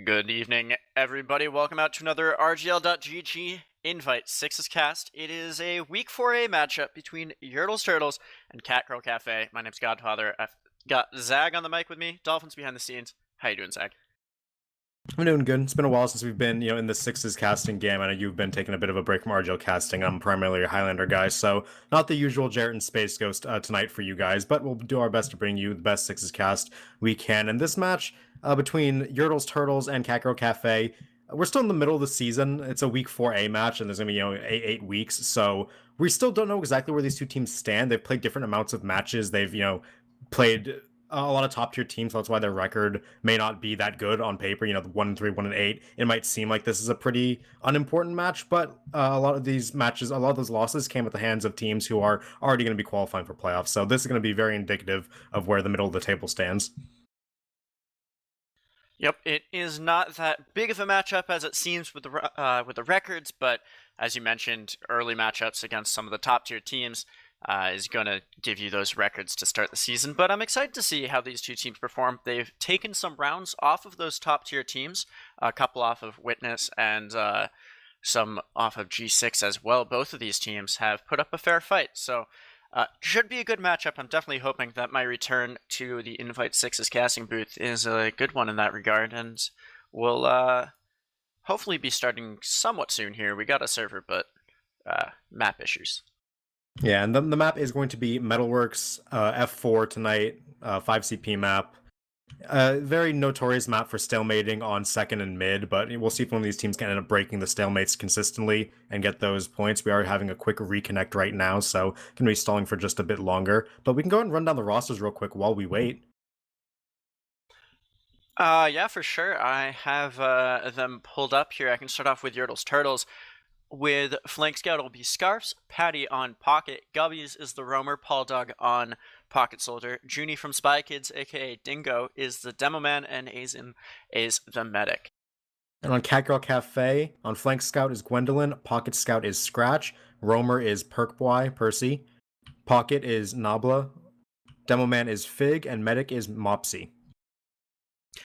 Good evening, everybody. Welcome out to another RGL.GG Invite Sixes cast. It is a Week 4A matchup between Yertle's Turtles and Catgirl Cafe. My name's Godfather. I've got Zag on the mic with me, Dolphins behind the scenes. How you doing, Zag? I'm doing good. It's been a while since we've been, in the Sixes casting game. I know you've been taking a bit of a break from RGL casting. I'm primarily a Highlander guy, so not the usual Jarrett and Space Ghost tonight for you guys, but we'll do our best to bring you the best Sixes cast we can. And this match between Yertle's Turtles and Catgirl Cafe, we're still in the middle of the season. It's a Week 4A match, and there's going to be, eight weeks, so we still don't know exactly where these two teams stand. They've played different amounts of matches. They've, played a lot of top tier teams, so that's why their record may not be that good on paper. The 1-3, 1-8. It might seem like this is a pretty unimportant match, but a lot of these matches, a lot of those losses came at the hands of teams who are already going to be qualifying for playoffs. So this is going to be very indicative of where the middle of the table stands. Yep, it is not that big of a matchup as it seems with the records, but as you mentioned, early matchups against some of the top tier teams is going to give you those records to start the season. But I'm excited to see how these two teams perform. They've taken some rounds off of those top tier teams, a couple off of Witness and some off of G6 as well. Both of these teams have put up a fair fight, so should be a good matchup. I'm definitely hoping that my return to the Invite Sixes casting booth is a good one in that regard, and we'll hopefully be starting somewhat soon here. We got a server, but map issues. Yeah, and the map is going to be Metalworks F4 tonight, 5CP map. Very notorious map for stalemating on second and mid, but we'll see if one of these teams can end up breaking the stalemates consistently and get those points. We are having a quick reconnect right now, so can be stalling for just a bit longer. But we can go ahead and run down the rosters real quick while we wait. Yeah, for sure. I have them pulled up here. I can start off with Yertle's Turtles. With Flank Scout, it'll be Scarfs, Patty on Pocket, Gubbies is the Roamer, Paul Dog on Pocket Soldier, Junie from Spy Kids, aka Dingo, is the Demo Man, and Azin is the Medic. And on Catgirl Cafe, on Flank Scout is Gwendolyn, Pocket Scout is Scratch, Roamer is Perkboy, Percy, Pocket is Nabla, Demo Man is Fig, and Medic is Mopsy.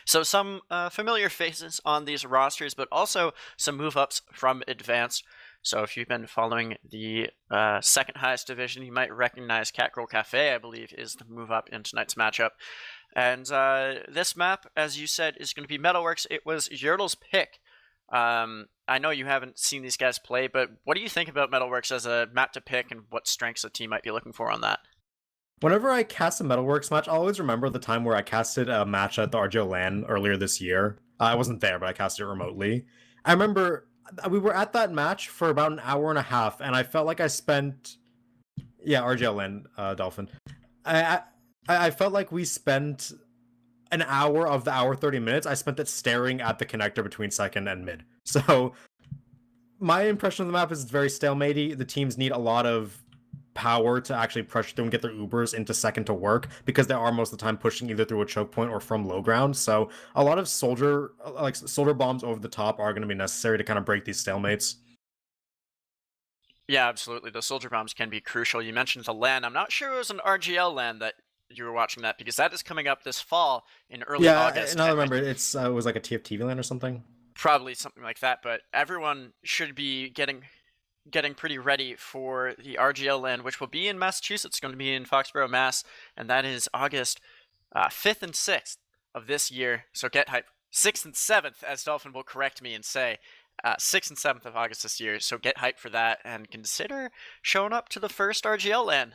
So some familiar faces on these rosters, but also some move-ups from Advanced. So if you've been following the second highest division, you might recognize Catgirl Cafe, I believe, is the move-up in tonight's matchup. And this map, as you said, is going to be Metalworks. It was Yertle's pick. I know you haven't seen these guys play, but what do you think about Metalworks as a map to pick, and what strengths a team might be looking for on that? Whenever I cast a Metalworks match, I always remember the time where I casted a match at the RGL LAN earlier this year. I wasn't there, but I casted it remotely. I remember we were at that match for about an hour and a half, and I felt like I spent... Yeah, RGL LAN, Dolphin. I felt like we spent an hour of the hour 30 minutes. I spent it staring at the connector between second and mid. So my impression of the map is it's very stalematey. The teams need a lot of power to actually pressure through and get their Ubers into second to work, because they are most of the time pushing either through a choke point or from low ground. So a lot of soldier bombs over the top are going to be necessary to kind of break these stalemates. Yeah, absolutely. The soldier bombs can be crucial. You mentioned the LAN. I'm not sure it was an RGL LAN that you were watching that, because that is coming up this fall in early August. And I remember it was like a TFT LAN or something. Probably something like that, but everyone should be getting pretty ready for the RGL LAN, which will be in Massachusetts. It's going to be in Foxborough, Mass, and that is August 5th and 6th of this year. So get hype. 6th and 7th, as Dolphin will correct me and say. 6th and 7th of August this year. So get hype for that and consider showing up to the first RGL LAN.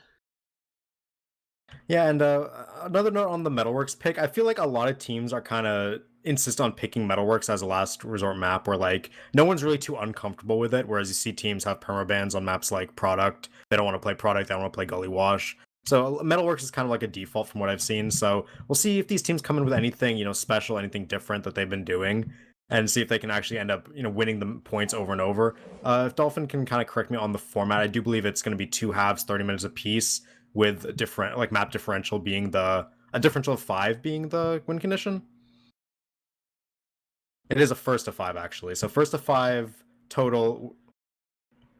Yeah, and another note on the Metalworks pick. I feel like a lot of teams are kind of insist on picking Metalworks as a last resort map, where like no one's really too uncomfortable with it, whereas you see teams have permabans on maps like Product. They don't want to play Product, they don't want to play Gully Wash. So Metalworks is kind of like a default from what I've seen. So we'll see if these teams come in with anything, special, anything different that they've been doing, and see if they can actually end up, winning the points over and over. If Dolphin can kind of correct me on the format, I do believe it's going to be 2 halves, 30 minutes apiece, with a different, like, map differential being a differential of 5 being the win condition. It is a first to 5, actually. So first to 5 total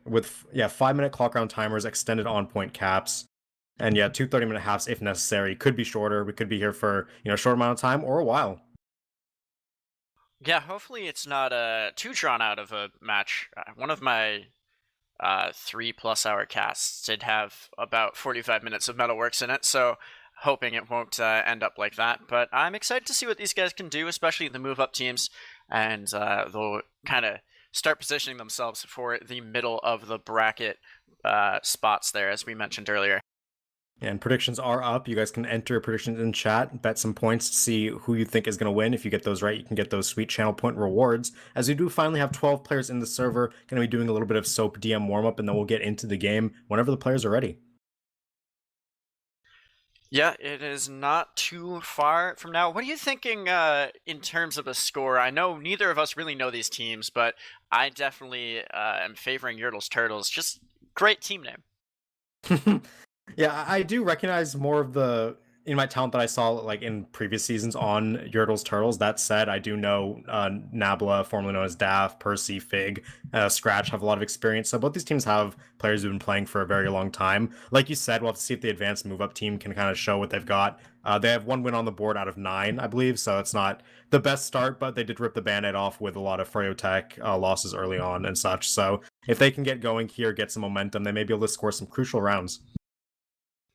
with 5-minute clock round timers, extended on point caps, and 2 30-minute halves if necessary. Could be shorter. We could be here for, a short amount of time or a while. Yeah, hopefully it's not too drawn out of a match. One of my 3+ hour casts did have about 45 minutes of Metalworks in it, so hoping it won't end up like that. But I'm excited to see what these guys can do, especially the move up teams, and they'll kind of start positioning themselves for the middle of the bracket spots there, as we mentioned earlier. And predictions are up. You guys can enter predictions in chat, bet some points to see who you think is going to win. If you get those right, you can get those sweet channel point rewards. As we do finally have 12 players in the server, going to be doing a little bit of SOAP DM warm-up, and then we'll get into the game whenever the players are ready. Yeah, it is not too far from now. What are you thinking in terms of a score? I know neither of us really know these teams, but I definitely am favoring Yertle's Turtles. Just great team name. Yeah, I do recognize more of the in my talent that I saw like in previous seasons on Yertle's Turtles. That said, I do know Nabla, formerly known as Daff, Percy, Fig, Scratch have a lot of experience. So both these teams have players who've been playing for a very long time. Like you said, we'll have to see if the advanced move up team can kind of show what they've got. They have 1 win on the board out of 9, I believe, so it's not the best start, but they did rip the band-aid off with a lot of Freotech losses early on and such. So if they can get going here, get some momentum, they may be able to score some crucial rounds.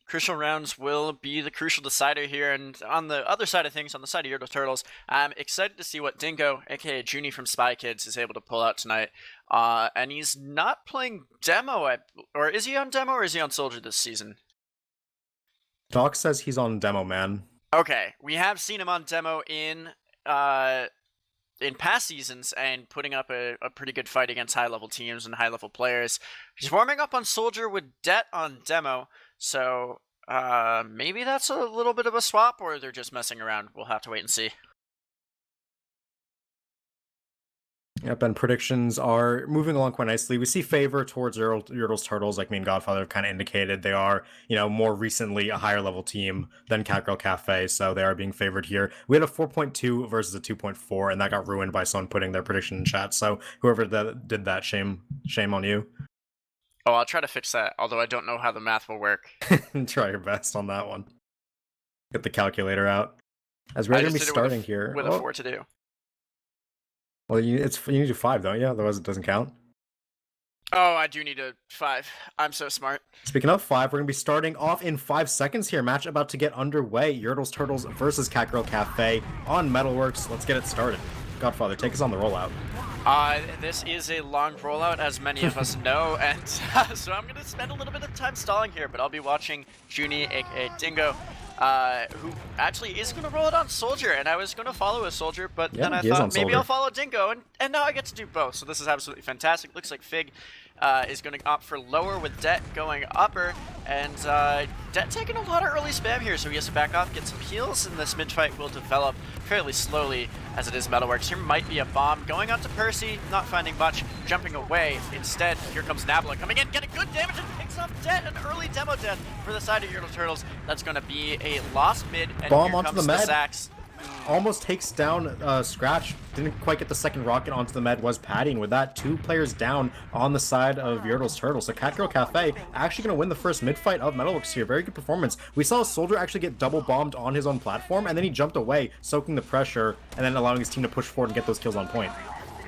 Crucial rounds will be the crucial decider here, and on the other side of things, on the side of Yertle Turtles, I'm excited to see what Dingo, aka Junie from Spy Kids, is able to pull out tonight. And he's not playing demo, or is he on demo, or is he on Soldier this season? Doc says he's on demo, man. Okay, we have seen him on demo in past seasons and putting up a pretty good fight against high-level teams and high-level players. He's warming up on Soldier with Det on demo, so maybe that's a little bit of a swap, or they're just messing around. We'll have to wait and see. Yep, and predictions are moving along quite nicely. We see favor towards Yertle's Turtles, like me and Godfather have kind of indicated. They are, more recently a higher level team than Catgirl Cafe, so they are being favored here. We had a 4.2 versus a 2.4, and that got ruined by someone putting their prediction in chat. So whoever did that, shame on you. Oh, I'll try to fix that, although I don't know how the math will work. Try your best on that one. Get the calculator out. As we're going to be starting here. With a 4 to do. Well, you need to do 5, don't you? Otherwise it doesn't count. Oh, I do need a 5. I'm so smart. Speaking of 5, we're going to be starting off in 5 seconds here. Match about to get underway. Yertle's Turtles versus Catgirl Cafe on Metalworks. Let's get it started. Godfather, take us on the rollout. This is a long rollout, as many of us know, and so I'm going to spend a little bit of time stalling here, but I'll be watching Junie, aka Dingo, who actually is going to roll it on Soldier, and I was going to follow a Soldier, but then I thought maybe I'll follow Dingo, and now I get to do both, so this is absolutely fantastic. Looks like Fig is going to opt for lower with Det going upper, and Det taking a lot of early spam here, so he has to back off, get some heals, and this mid-fight will develop fairly slowly as it is Metalworks. Here might be a bomb going on to Percy, not finding much, jumping away. Instead, here comes Nabla coming in, getting good damage, and picks off Det, an early demo death for the side of Yertle Turtles. That's going to be a lost mid, and bomb here onto comes the med. Sacks. Almost takes down Scratch. Didn't quite get the second rocket onto the med, was padding. With that, 2 players down on the side of Yertle's Turtles. So Catgirl Cafe actually going to win the first mid-fight of Metalworks here. Very good performance. We saw a Soldier actually get double bombed on his own platform, and then he jumped away, soaking the pressure, and then allowing his team to push forward and get those kills on point.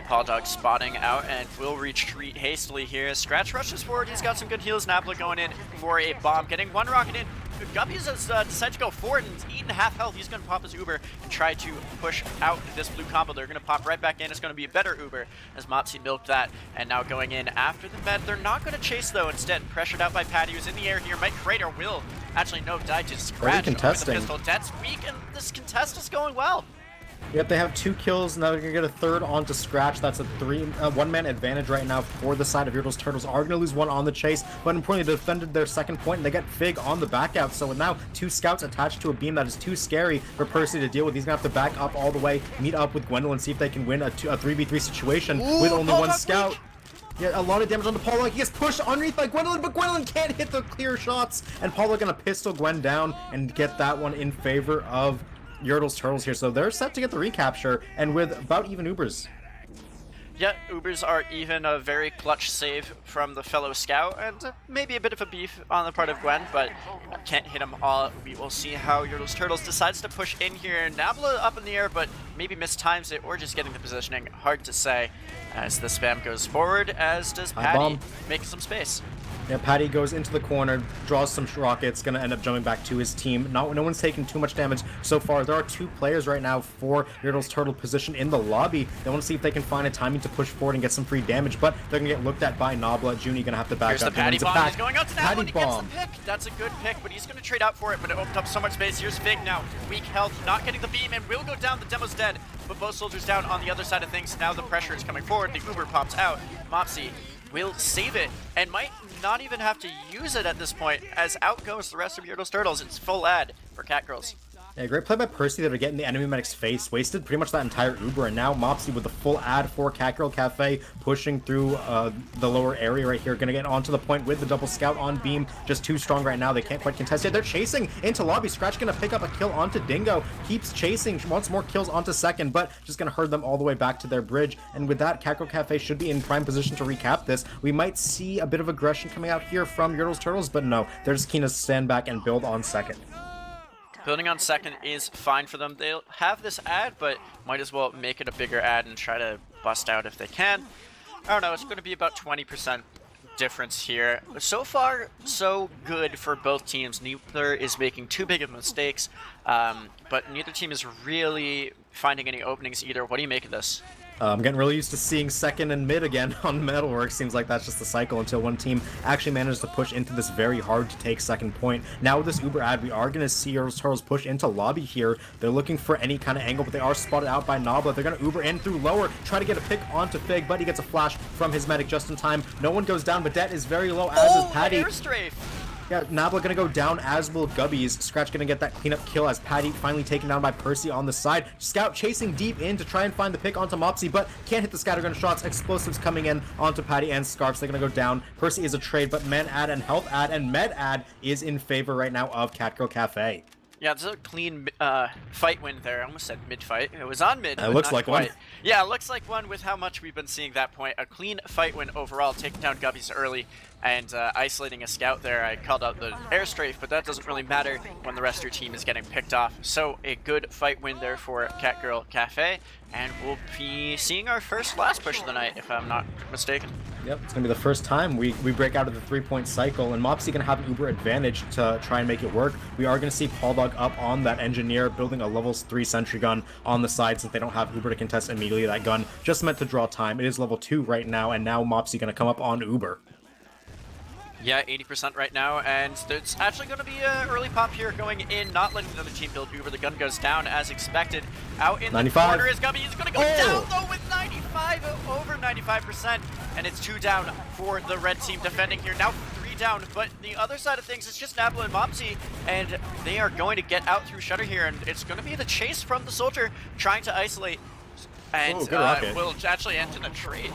Paul Dog spotting out and will retreat hastily here. Scratch rushes forward. He's got some good heals. Nabla going in for a bomb, getting 1 rocket in. Guppies has decided to go forward and he's eaten half health. He's going to pop his Uber and try to push out this blue combo. They're going to pop right back in. It's going to be a better Uber as Motzi milked that. And now going in after the med. They're not going to chase though. Instead, pressured out by Patty, who's in the air here. Might create or will. Actually, no, die to Scratch with the pistol. That's weak, and this contest is going well. Yep, they have 2 kills. Now they're going to get a third onto Scratch. That's a 1-man advantage right now for the side of Yertle's Turtles. Are going to lose 1 on the chase, but importantly, they defended their second point, and they get Fig on the back out. So with now 2 scouts attached to a beam that is too scary for Percy to deal with. He's going to have to back up all the way, meet up with Gwendolyn, see if they can win a 3v3 situation with only 1 scout. Yeah, a lot of damage on the Paula. He gets pushed underneath by Gwendolyn, but Gwendolyn can't hit the clear shots. And Paula going to pistol Gwen down and get that one in favor of Yertle's Turtles here, so they're set to get the recapture, and with about even Ubers. Yeah, Ubers are even a very clutch save from the fellow scout, and maybe a bit of a beef on the part of Gwen, but can't hit them all. We will see how Yertle's Turtles decides to push in here. Nabla up in the air, but maybe mistimes it, or just getting the positioning. Hard to say as the spam goes forward, as does Patty, making some space. Yeah, Patty goes into the corner, draws some rockets, gonna end up jumping back to his team. No one's taken too much damage so far. There are 2 players right now for Yertle's Turtle position in the lobby. They want to see if they can find a timing to push forward and get some free damage, but they're gonna get looked at by Nabla. Junie gonna have to back up. Here's the Patty bomb. He's going out to Nabla and he gets the pick. That's a good pick, but he's gonna trade out for it, but it opened up so much space. Here's Fig now. Weak health, not getting the beam, and will go down. The demo's dead, but both soldiers down on the other side of things. Now the pressure is coming forward. The Uber pops out. Mopsy will save it and might not even have to use it at this point, as out goes the rest of Yertle's Turtles. It's full ad for Catgirls. Yeah, great play by Percy there to get in the enemy medic's face. Wasted pretty much that entire Uber, and now Mopsy with the full ad for Catgirl Cafe, pushing through the lower area right here. Gonna get onto the point with the double scout on beam. Just too strong right now. They can't quite contest it. They're chasing into lobby. Scratch gonna pick up a kill onto Dingo. Keeps chasing, wants more kills onto second, but just gonna herd them all the way back to their bridge. And with that, Catgirl Cafe should be in prime position to recap this. We might see a bit of aggression coming out here from Yertle's Turtles, but no, they're just keen to stand back and build on second. Building on second is fine for them. They'll have this ad, but might as well make it a bigger ad and try to bust out if they can. I don't know, it's going to be about 20% difference here. So far, so good for both teams. Neither is making too big of mistakes, but neither team is really finding any openings either. What do you make of this? I'm getting really used to seeing second and mid again on Metalwork. Seems like that's just the cycle until one team actually manages to push into this very hard to take second point. Now with this Uber ad, we are going to see Yertle's Turtles push into lobby here. They're looking for any kind of angle, but they are spotted out by Nabla. They're going to Uber in through lower, try to get a pick onto Fig, but he gets a flash from his medic just in time. No one goes down, but Det is very low, as is Patty. Airstrafe. Yeah, Nabla gonna go down, as will Gubbies. Scratch gonna get that cleanup kill as Patty finally taken down by Percy on the side. Scout chasing deep in to try and find the pick onto Mopsy, but can't hit the scattergun shots. Explosives coming in onto Patty and Scarfs. They're gonna go down. Percy is a trade, but man ad and health ad and med ad is in favor right now of Catgirl Cafe. Yeah, it's a clean fight win there. I almost said mid-fight. It was on mid. It looks like one. Yeah, it looks like one with how much we've been seeing that point. A clean fight win overall, taking down Gubbies early and isolating a scout there. I called out the airstrafe, but that doesn't really matter when the rest of your team is getting picked off. So a good fight win there for Catgirl Cafe, and we'll be seeing our first last push of the night, if I'm not mistaken. Yep, it's going to be the first time we break out of the 3-point cycle, and Mopsy going to have an Uber advantage to try and make it work. We are going to see Pauldog up on that engineer, building a level 3 sentry gun on the side since they don't have Uber to contest immediately. That gun just meant to draw time. It is level 2 right now, and now Mopsy going to come up on Uber. Yeah, 80% right now, and there's actually going to be an early pop here going in, not letting the other team build Uber. The gun goes down as expected. Out in 95. The corner is Gubby. He's going to go down, though, with 95, over 95%, and it's 2 down for the red team defending here. Now 3 down, but the other side of things, it's just Nabla and Mopsy, and they are going to get out through Shutter here, and it's going to be the chase from the soldier trying to isolate, and will actually end in a trade.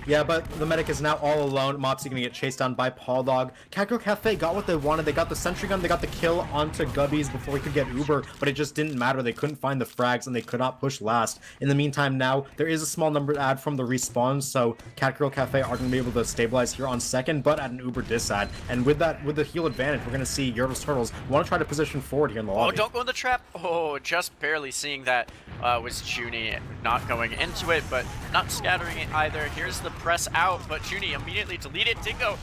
Yeah, but the medic is now all alone. Mopsy gonna get chased down by Pauldog. Catgirl Cafe got what they wanted. They got the sentry gun, they got the kill onto Gubbies before he could get Uber, but it just didn't matter. They couldn't find the frags and they could not push last. In the meantime, now there is a small number ad from the respawn, so Catgirl Cafe are gonna be able to stabilize here on second, but at an Uber disad. And with that, with the heal advantage, we're gonna see Yertle's Turtles want to try to position forward here in the lobby. Oh, don't go in the trap. Oh, just barely seeing that was Junie not going into it, but not scattering it either. Here's the press out, but Junie immediately deleted. Dingo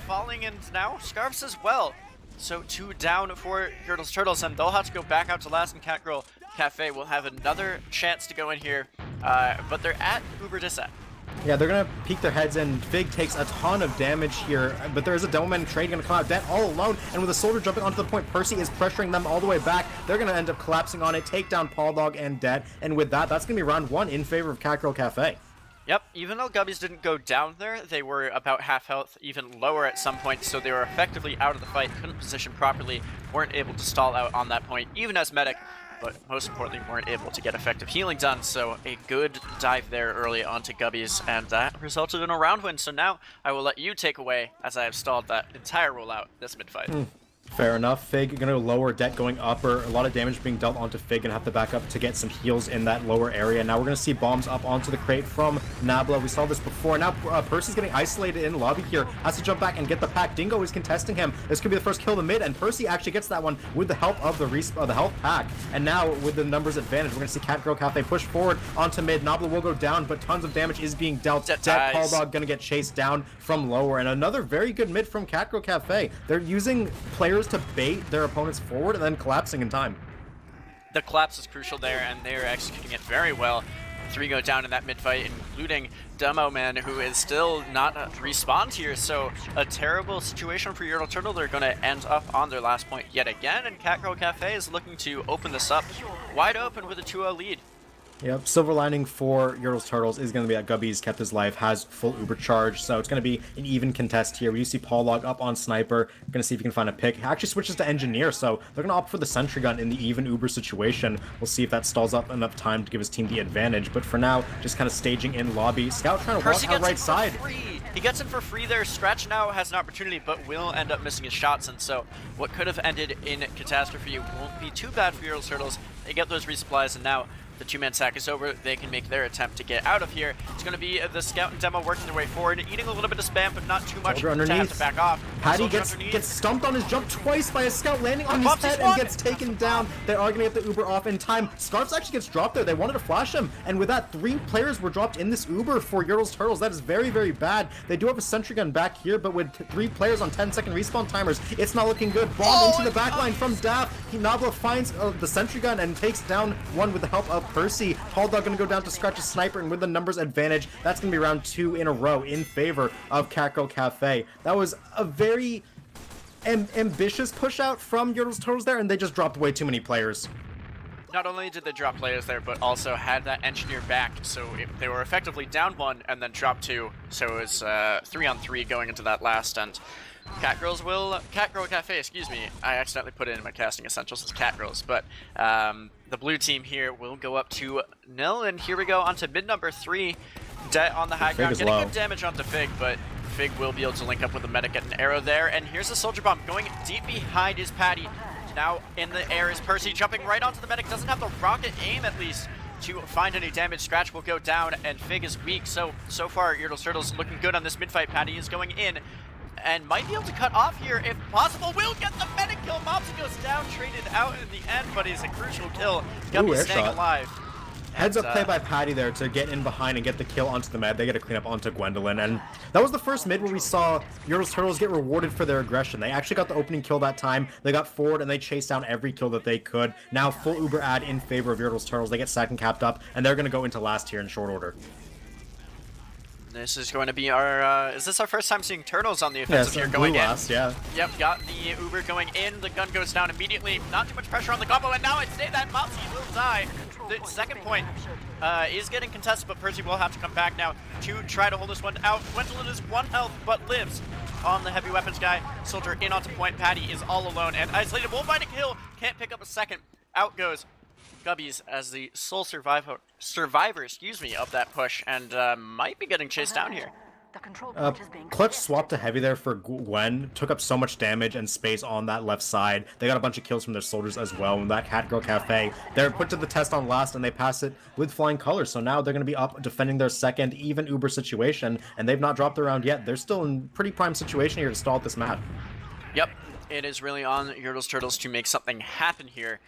falling, and now Scarfs as well. So 2 down for Yertle's Turtles, and they'll have to go back out to last, and Catgirl Cafe will have another chance to go in here, but they're at Uber Disat. Yeah, they're gonna peek their heads in. Fig takes a ton of damage here, but there is a Devilman trade gonna come out. Det all alone, and with a soldier jumping onto the point, Percy is pressuring them all the way back. They're gonna end up collapsing on it, take down Pauldog and Det, and with that, that's gonna be round 1 in favor of Catgirl Cafe. Yep, even though Gubbies didn't go down there, they were about half health, even lower at some point, so they were effectively out of the fight, couldn't position properly, weren't able to stall out on that point, even as medic, but most importantly, weren't able to get effective healing done, so a good dive there early onto Gubbies, and that resulted in a round win. So now I will let you take away, as I have stalled that entire rollout this mid-fight. Fair enough. Fig gonna lower, Det going upper. A lot of damage being dealt onto Fig, gonna have to back up to get some heals in that lower area. Now we're gonna see bombs up onto the crate from Nabla. We saw this before. Now Percy's getting isolated in lobby here. Has to jump back and get the pack. Dingo is contesting him. This could be the first kill of the mid, and Percy actually gets that one with the help of the health pack. And now with the numbers advantage, we're gonna see Catgirl Cafe push forward onto mid. Nabla will go down, but tons of damage is being dealt. Det Dog gonna get chased down from lower, and another very good mid from Catgirl Cafe. They're using players to bait their opponents forward and then collapsing in time. The collapse is crucial there, and they're executing it very well. 3 go down in that mid fight, including Demo Man, who is still not respawned here. So a terrible situation for Yertle Turtle. They're going to end up on their last point yet again, and Catgirl Cafe is looking to open this up wide open with a 2-0 lead. Yep, silver lining for Yertle's Turtles is going to be that Gubby's kept his life, has full Uber charge, so it's going to be an even contest here. We see Paullog up on Sniper, going to see if he can find a pick. He actually switches to Engineer, so they're going to opt for the Sentry Gun in the even Uber situation. We'll see if that stalls up enough time to give his team the advantage, but for now, just kind of staging in lobby. Scout trying to walk out right side. He gets in for free there. Scratch now has an opportunity, but will end up missing his shots, and so what could have ended in catastrophe won't be too bad for Yertle's Turtles. They get those resupplies, and now the 2-man sack is over. They can make their attempt to get out of here. It's going to be the Scout and Demo working their way forward, eating a little bit of spam, but not too much to have to back off. Patty gets stumped on his jump twice by a Scout, landing on his head and gets taken down. They are going to get the Uber off in time. Scarfs actually gets dropped there. They wanted to flash him, and with that, 3 players were dropped in this Uber for Yertle's Turtles. That is very, very bad. They do have a Sentry Gun back here, but with 3 players on 10-second respawn timers, it's not looking good. Bomb into the backline from Daft. Nabla finds the Sentry Gun and takes down one with the help of Percy. Pauldog going to go down to scratch a Sniper, and with the numbers advantage, that's going to be round 2 in a row in favor of Catgirl Cafe. That was a very ambitious push out from Yertle's Turtles there, and they just dropped way too many players. Not only did they drop players there, but also had that Engineer back, so they were effectively down 1 and then dropped 2, so it was 3-on-3 going into that last, and Catgirl Cafe, excuse me, I accidentally put it in my casting essentials as Catgirls, but the blue team here will go up to 0, and here we go onto mid number 3. Det on the high ground, getting good damage onto Fig, but Fig will be able to link up with the medic, get an arrow there, and here's a Soldier Bomb going deep behind his Patty. Now in the air is Percy, jumping right onto the medic, doesn't have the rocket aim at least to find any damage. Scratch will go down, and Fig is weak, so far Yertle's Turtles looking good on this mid-fight. Patty is going in, and might be able to cut off here if possible. Will get the medic kill. Mopsy goes down, traded out in the end, but he's a crucial kill. Guppy staying alive. Heads up play by Patty there to get in behind and get the kill onto the med. They get to clean up onto Gwendolyn, and that was the first mid where we saw Yertle's Turtles get rewarded for their aggression. They actually got the opening kill that time. They got forward and they chased down every kill that they could. Now full Uber ad in favor of Yertle's Turtles. They get second capped up, and they're going to go into last here in short order. This is going to be our, is this our first time seeing Turtles on the offensive here going in? Last, yeah. Yep, got the Uber going in, the gun goes down immediately, not too much pressure on the combo, and now I'd say that Mopsy will die. The second point is getting contested, but Percy will have to come back now to try to hold this one out. Gwendolyn is 1 health, but lives on the heavy weapons guy. Soldier in onto point, Patty is all alone and isolated, won't find a kill, can't pick up a second. Out goes Gubbies as the sole survivor, of that push, and might be getting chased down here. Clutch swapped to heavy there for Gwen, took up so much damage and space on that left side. They got a bunch of kills from their soldiers as well. And that Catgirl Cafe, they're put to the test on last, and they pass it with flying colors. So now they're going to be up defending their second even Uber situation, and they've not dropped the round yet. They're still in pretty prime situation here to stall at this map. Yep, it is really on Yertle's Turtles to make something happen here.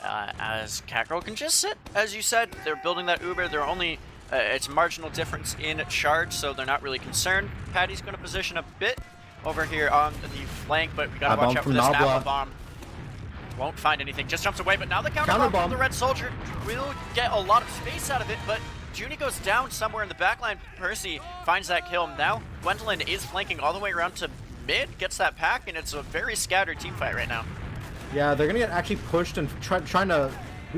As Catgirl can just sit, as you said, they're building that Uber. They're only, it's a marginal difference in charge, so they're not really concerned. Patty's going to position a bit over here on the flank, but we got to watch out for this Nabla bomb. Won't find anything, just jumps away, but now the counter bomb from the Red Soldier will get a lot of space out of it, but Junie goes down somewhere in the backline. Percy finds that kill. Now Gwendolyn is flanking all the way around to mid, gets that pack, and it's a very scattered team fight right now. Yeah, they're gonna get actually pushed and trying to.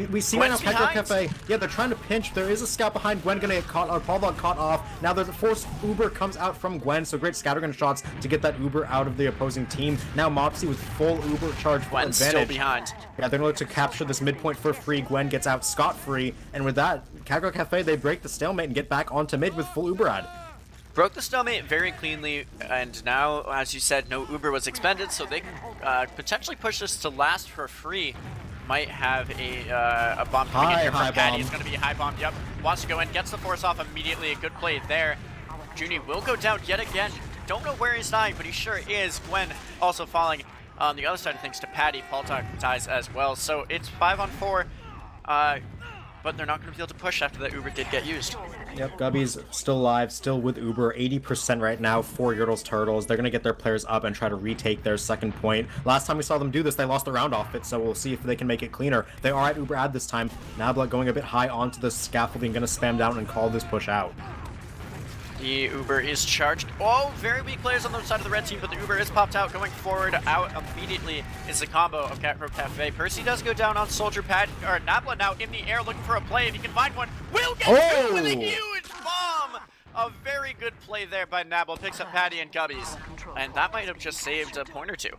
We see right now Catgirl Cafe. Yeah, they're trying to pinch. There is a scout behind Gwen, gonna get caught. Pauldog caught off. Now there's a forced Uber comes out from Gwen, so great scattergun shots to get that Uber out of the opposing team. Now Mopsy with full Uber charge for Gwen's advantage. Still behind. Yeah, they're gonna look to capture this midpoint for free. Gwen gets out scot-free, and with that, Catgirl Cafe, they break the stalemate and get back onto mid with full Uber ad. Broke the stalemate very cleanly, and now, as you said, no Uber was expended, so they can potentially push this to last for free. Might have a bomb coming in here from Patty. It's going to be a high bomb. Yep, wants to go in, gets the force off immediately. A good play there. Junie will go down yet again. Don't know where he's dying, but he sure is. Gwen also falling on the other side of things to Patty. Paltalk dies as well. So it's 5-on-4, but they're not going to be able to push after that Uber did get used. Yep, Gubby's still alive, still with Uber, 80% right now for Yertle's Turtles. They're going to get their players up and try to retake their second point. Last time we saw them do this, they lost the round off it, so we'll see if they can make it cleaner. They are at Uber ad this time. Nabla going a bit high onto the scaffolding, going to spam down and call this push out. The Uber is charged. Oh, very weak players on the side of the red team, but the Uber is popped out. Going forward, out immediately is the combo of Catgirl Cafe. Percy does go down on Soldier Pad, or Nabla now in the air looking for a play. If he can find one, will get two with a huge bomb! A very good play there by Nabla. Picks up Patty and Gubbies, and that might have just saved a point or two.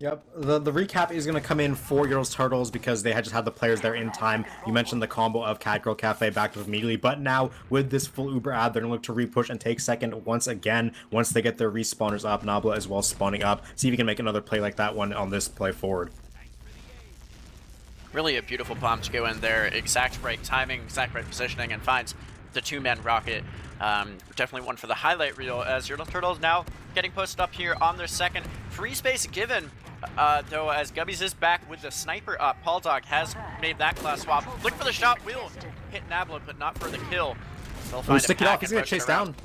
Yep, the recap is going to come in for Yertle's Turtles because they had just had the players there in time. You mentioned the combo of Catgirl Cafe backed up immediately, but now with this full Uber ad, they're going to look to repush and take second once again. Once they get their respawners up, Nabla as well spawning up. See if he can make another play like that one on this play forward. Really a beautiful bomb to go in there. Exact right timing, exact right positioning, and finds the two-man rocket. Definitely one for the highlight reel as Yertle Turtles now getting posted up here on their second. Free space given, though, as Gubbies is back with the sniper up. Paltalk has made that class swap. Look for the shot, will hit Nabla, but not for the kill. They'll find stick it off, he's going to chase down.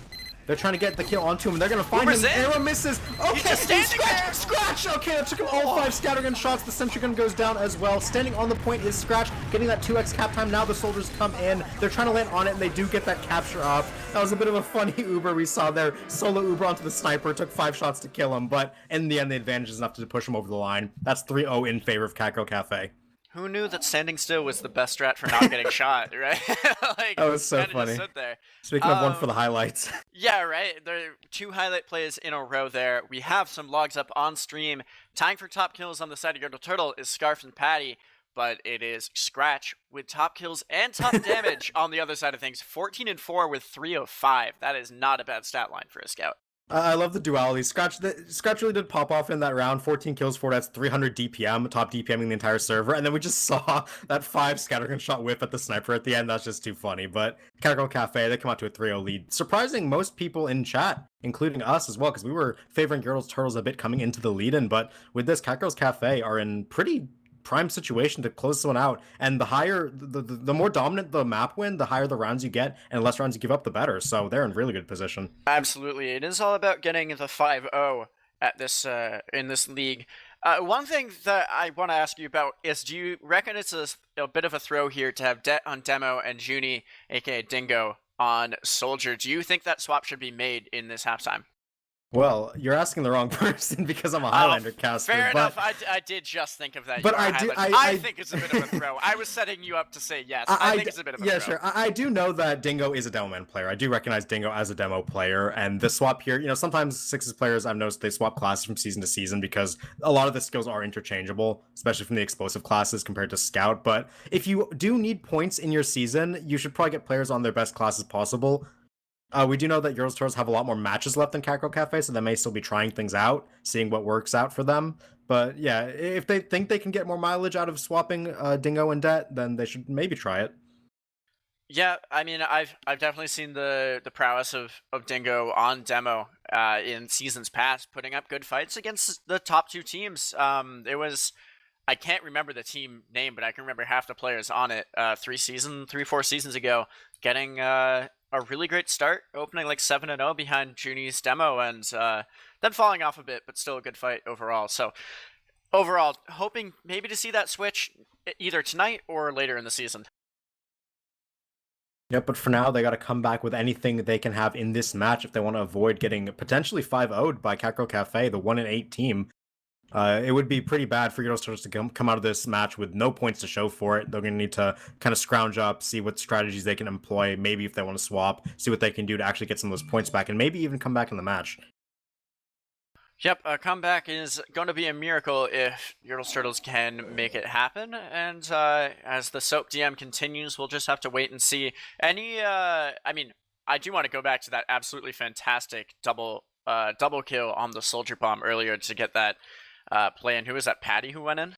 They're trying to get the kill onto him. They're going to find him. Arrow misses. Okay, Scratch. Okay, it took him all 5 scattergun shots. The sentry gun goes down as well. Standing on the point is Scratch, getting that 2x cap time. Now the soldiers come in. They're trying to land on it, and they do get that capture up. That was a bit of a funny Uber we saw there. Solo Uber onto the sniper. Took 5 shots to kill him, but in the end, the advantage is enough to push him over the line. That's 3-0 in favor of Catgirl Cafe. Who knew that standing still was the best strat for not getting shot, right? Like, that was so funny. Just sit there. Speaking of one for the highlights. Yeah, right. There are 2 highlight plays in a row there. We have some logs up on stream. Tying for top kills on the side of Yertle Turtle is Scarf and Patty, but it is Scratch with top kills and top damage on the other side of things. 14-4 with 305. That is not a bad stat line for a scout. I love the duality. Scratch really did pop off in that round. 14 kills for that's 300 DPM, top DPMing the entire server. And then we just saw that 5 scattergun shot whiff at the sniper at the end. That's just too funny. But Catgirl Cafe, they come out to a 3-0 lead. Surprising most people in chat, including us as well, because we were favoring Yertle's Turtles a bit coming into the lead-in. But with this, Catgirl's Cafe are in pretty prime situation to close this one out, and the higher the more dominant the map win, the higher the rounds you get, and the less rounds you give up, the better. So they're in really good position. Absolutely, it is all about getting the 5-0 at this in this league. One thing that I want to ask you about is, do you reckon it's a bit of a throw here to have Det on Demo and Junie, aka Dingo, on Soldier? Do you think that swap should be made in this halftime? Well, you're asking the wrong person because I'm a Highlander caster. Fair enough. I did just think of that. But I think it's a bit of a throw. I was setting you up to say yes. I think it's a bit of a throw. Yeah, sure. I do know that Dingo is a demo man player. I do recognize Dingo as a demo player, and the swap here, sometimes Sixes players, I've noticed they swap classes from season to season because a lot of the skills are interchangeable, especially from the explosive classes compared to Scout. But if you do need points in your season, you should probably get players on their best classes possible. We do know that Yertle's Turtles have a lot more matches left than Catgirl Cafe, so they may still be trying things out, seeing what works out for them. But yeah, if they think they can get more mileage out of swapping Dingo and Det, then they should maybe try it. Yeah, I mean, I've definitely seen the prowess of Dingo on demo in seasons past, putting up good fights against the top 2 teams. I can't remember the team name, but I can remember half the players on it 4 seasons ago, getting a really great start, opening like 7-0 behind Junie's demo, and then falling off a bit, but still a good fight overall. So overall, hoping maybe to see that switch either tonight or later in the season. Yep, but for now, they got to come back with anything they can have in this match if they want to avoid getting potentially 5-0'd by Catgirl Cafe, the 1-8 team. It would be pretty bad for Yertle's Turtles to come out of this match with no points to show for it. They're going to need to kind of scrounge up, see what strategies they can employ, maybe if they want to swap, see what they can do to actually get some of those points back, and maybe even come back in the match. Yep, a comeback is going to be a miracle if Yertle's Turtles can make it happen, and as the SOAP DM continues, we'll just have to wait and see. I do want to go back to that absolutely fantastic double kill on the soldier bomb earlier to get that play in. Who was that? Patty who went in?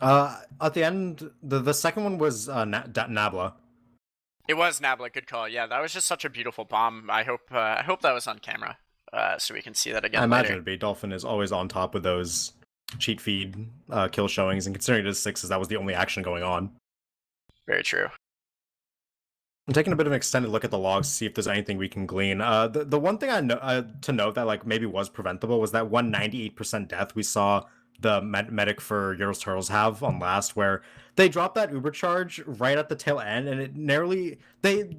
At the end, the second one was Nabla. It was Nabla. Good call. Yeah, that was just such a beautiful bomb. I hope that was on camera, so we can see that again. I imagine later. it'd be. Dolphin is always on top with those cheat feed kill showings, and considering it is 6s, that was the only action going on. Very true. I'm taking a bit of an extended look at the logs to see if there's anything we can glean. The one thing I know to note that like maybe was preventable was that 198% death we saw the medic for Yertle's Turtles have on last, where they dropped that Uber charge right at the tail end, and it narrowly they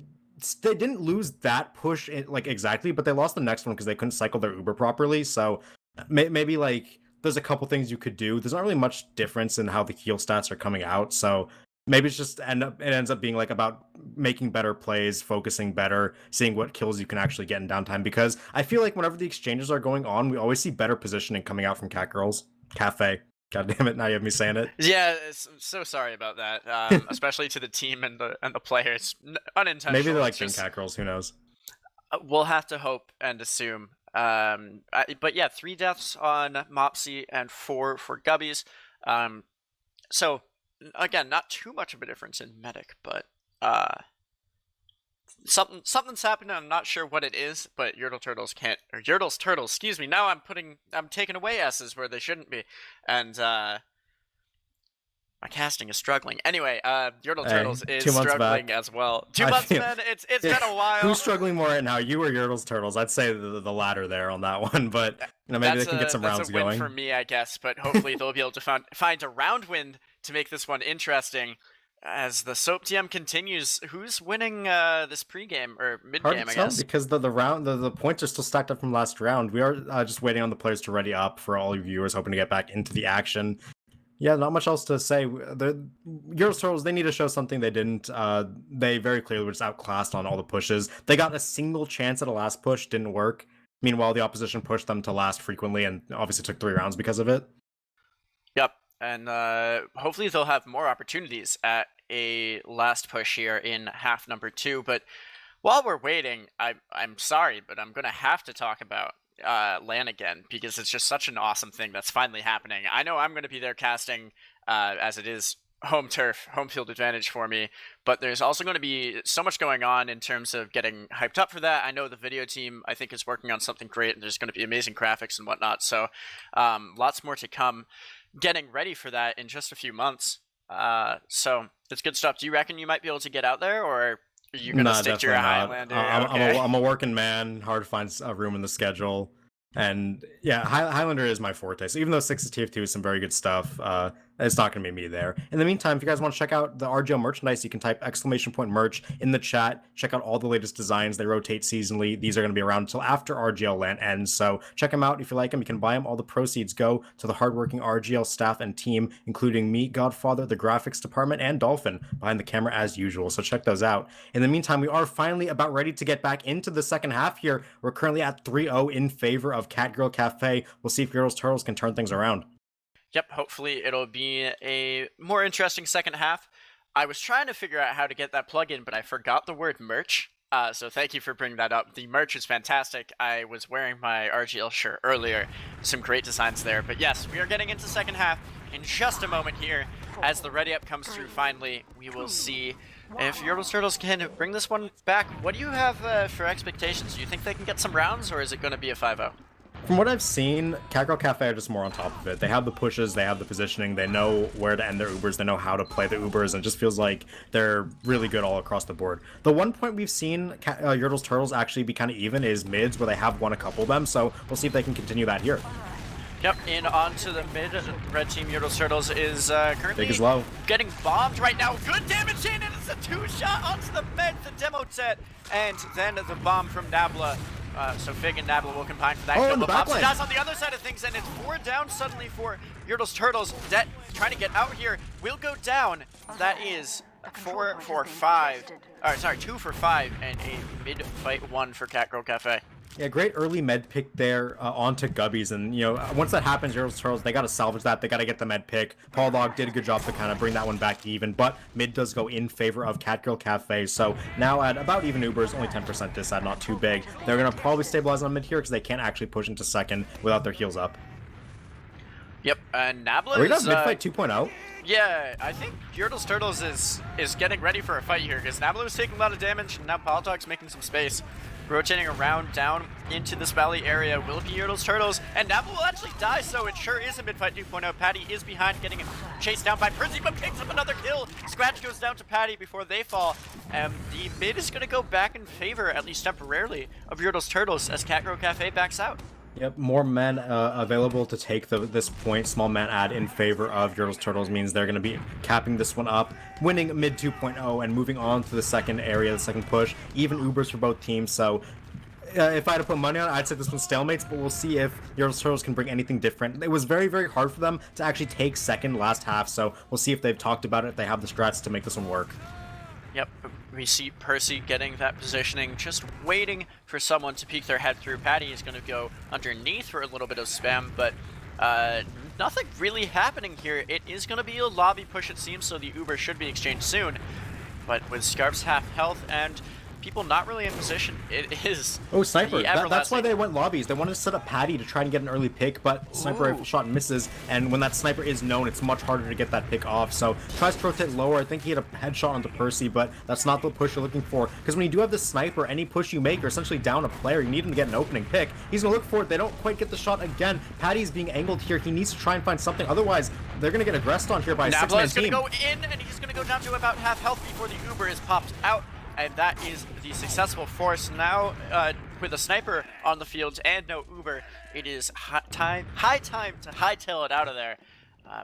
didn't lose that push like exactly, but they lost the next one because they couldn't cycle their Uber properly. So maybe like there's a couple things you could do. There's not really much difference in how the heal stats are coming out, so maybe it's just it ends up being like about making better plays, focusing better, seeing what kills you can actually get in downtime. Because I feel like whenever the exchanges are going on, we always see better positioning coming out from Catgirls. Cafe. God damn it! Now you have me saying it. Yeah, so sorry about that. Especially to the team and the players. Unintentional. Maybe they're like Catgirls. Who knows? We'll have to hope and assume. But yeah, 3 deaths on Mopsy and 4 for Gubbies. So again, not too much of a difference in medic, but something's happening. I'm not sure what it is, but Yertle's Turtles. Excuse me. Now I'm taking away S's where they shouldn't be, and my casting is struggling. Anyway, Yertle Turtles is struggling as well. 2 months, man. It's been a while. Who's struggling more right now? You or Yertle's Turtles? I'd say the latter there on that one, but maybe they can get some rounds going. That's a win for me, I guess. But hopefully they'll be able to find a round win to make this one interesting. As the Soap DM continues, who's winning this pregame or midgame? I guess because the points are still stacked up from last round. We are just waiting on the players to ready up for all you viewers hoping to get back into the action. Yeah, not much else to say. The Yertle's Turtles, they need to show something they didn't. They very clearly were just outclassed on all the pushes. They got a single chance at a last push, didn't work. Meanwhile, the opposition pushed them to last frequently and obviously took 3 rounds because of it. Yep, and hopefully they'll have more opportunities at a last push here in half number 2. But while we're waiting, I'm sorry, but I'm going to have to talk about LAN again, because it's just such an awesome thing that's finally happening. I know I'm going to be there casting, as it is home turf, home field advantage for me, but there's also going to be so much going on in terms of getting hyped up for that. I know the video team, I think, is working on something great, and there's going to be amazing graphics and whatnot, so lots more to come getting ready for that in just a few months. So it's good stuff. Do you reckon you might be able to get out there, or are you going to stick to your Highlander? I'm a working man. Hard to find a room in the schedule. And yeah, Highlander is my forte. So even though 6 is TF2 is some very good stuff, it's not going to be me there. In the meantime, if you guys want to check out the RGL merchandise, you can type !merch in the chat. Check out all the latest designs. They rotate seasonally. These are going to be around until after RGL LAN ends. So check them out. If you like them, you can buy them. All the proceeds go to the hardworking RGL staff and team, including me, Godfather, the graphics department, and Dolphin behind the camera as usual. So check those out. In the meantime, we are finally about ready to get back into the second half here. We're currently at 3-0 in favor of Catgirl Cafe. We'll see if Yertle's Turtles can turn things around. Yep, hopefully it'll be a more interesting second half. I was trying to figure out how to get that plug-in, but I forgot the word merch. So thank you for bringing that up. The merch is fantastic. I was wearing my RGL shirt earlier. Some great designs there. But yes, we are getting into second half in just a moment here. As the ready up comes through finally, we will see if Yertle's Turtles can bring this one back. What do you have for expectations? Do you think they can get some rounds, or is it going to be a 5-0? From what I've seen, Catgirl Cafe are just more on top of it. They have the pushes, they have the positioning, they know where to end their Ubers, they know how to play the Ubers, and it just feels like they're really good all across the board. The one point we've seen Yertle's Turtles actually be kind of even is mids, where they have won a couple of them, so we'll see if they can continue that here. Yep, in onto the mid. Red team Yertle's Turtles is currently big is low. Getting bombed right now. Good damage in, and it's a 2-shot onto the mid, the demo set, and then the bomb from Nabla. So Fig and Nabla will combine for that kill. But That's on the other side of things, and it's 4 down suddenly for Yertle's Turtles. Det trying to get out here will go down. That is 4 for 5. Alright, sorry, 2 for 5, and a mid-fight 1 for Catgirl Cafe. Yeah, great early med pick there onto Gubbies, and once that happens, Yertle's Turtles, they got to salvage that. They got to get the med pick. Paul Dog did a good job to kind of bring that one back even, but mid does go in favor of Catgirl Cafe. So now at about even Ubers, only 10% disad, not too big. They're gonna probably stabilize on mid here because they can't actually push into second without their heals up. Yep, and Nabla Are we is... mid fight 2.0? Yeah, I think Yertle's Turtles is getting ready for a fight here, because Nabla was taking a lot of damage, and now Paul Dog's making some space. Rotating around down into this valley area will be Yertle's Turtles, and Nabla will actually die, so it sure is a mid-fight 2.0. Patty is behind, getting chased down by Percy, but picks up another kill. Scratch goes down to Patty before they fall. The mid is going to go back in favor, at least temporarily, of Yertle's Turtles as Catgirl Cafe backs out. Yep, more men available to take this point. Small man ad in favor of Yertle's Turtles means they're going to be capping this one up, winning mid 2.0 and moving on to the second area, the second push. Even Ubers for both teams, so if I had to put money on it, I'd say this one's stalemates, but we'll see if Yertle's Turtles can bring anything different. It was very, very hard for them to actually take second last half, so we'll see if they've talked about it, if they have the strats to make this one work. Yep, we see Percy getting that positioning, just waiting for someone to peek their head through. Patty is going to go underneath for a little bit of spam, but nothing really happening here. It is going to be a lobby push, it seems, so the Uber should be exchanged soon. But with Scarf's half health and people not really in position, it is... Oh, Sniper. That's why they went lobbies. They wanted to set up Patty to try and get an early pick, but Sniper rifle shot misses, and when that Sniper is known, it's much harder to get that pick off, so tries to rotate lower. I think he had a headshot onto Percy, but that's not the push you're looking for, because when you do have this Sniper, any push you make, you're essentially down a player. You need him to get an opening pick. He's going to look for it. They don't quite get the shot again. Patty's being angled here. He needs to try and find something, otherwise they're going to get aggressed on here by a six-man team. Nabla is going to go in, and he's going to go down to about half health before the Uber is popped out. And that is the successful force. Now, with a Sniper on the field and no Uber, it is high time to hightail it out of there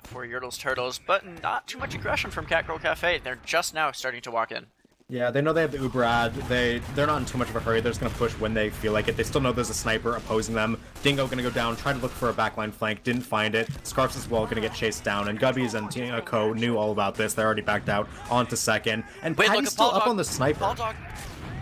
for Yertle's Turtles. But not too much aggression from Catgirl Cafe. They're just now starting to walk in. Yeah, they know they have the Uber ad. They're not in too much of a hurry. They're just going to push when they feel like it. They still know there's a Sniper opposing them. Dingo going to go down, try to look for a backline flank, didn't find it. Scarfs as well going to get chased down, and Gubbies and Tina Co knew all about this. They're already backed out onto second. And Patty's still up on the Sniper.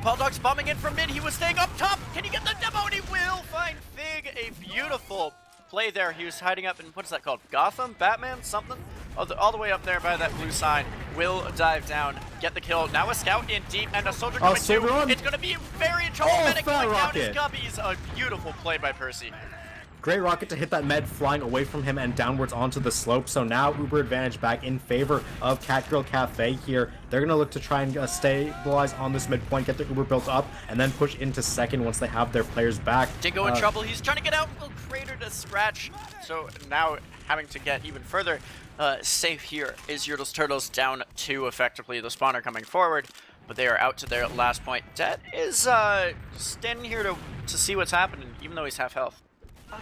Paul Dog's bombing in from mid. He was staying up top. Can he get the demo? And he will find Fig. A beautiful play there. He was hiding up in, what is that called? Gotham? Batman? Something? All the way up there by that blue sign. Will dive down, get the kill. Now a scout in deep and a soldier coming through. It's going to be very in trouble. Medic going down is Gubbies. A beautiful play by Percy. Great rocket to hit that med, flying away from him and downwards onto the slope. So now Uber advantage back in favor of Catgirl Cafe here. They're going to look to try and stabilize on this midpoint, get the Uber built up, and then push into second once they have their players back. Dingo in trouble. He's trying to get out. Will crater to Scratch. So now having to get even further safe here is Yertle's Turtles down 2 effectively. The spawner coming forward, but they are out to their last point. Det is standing here to see what's happening, even though he's half health.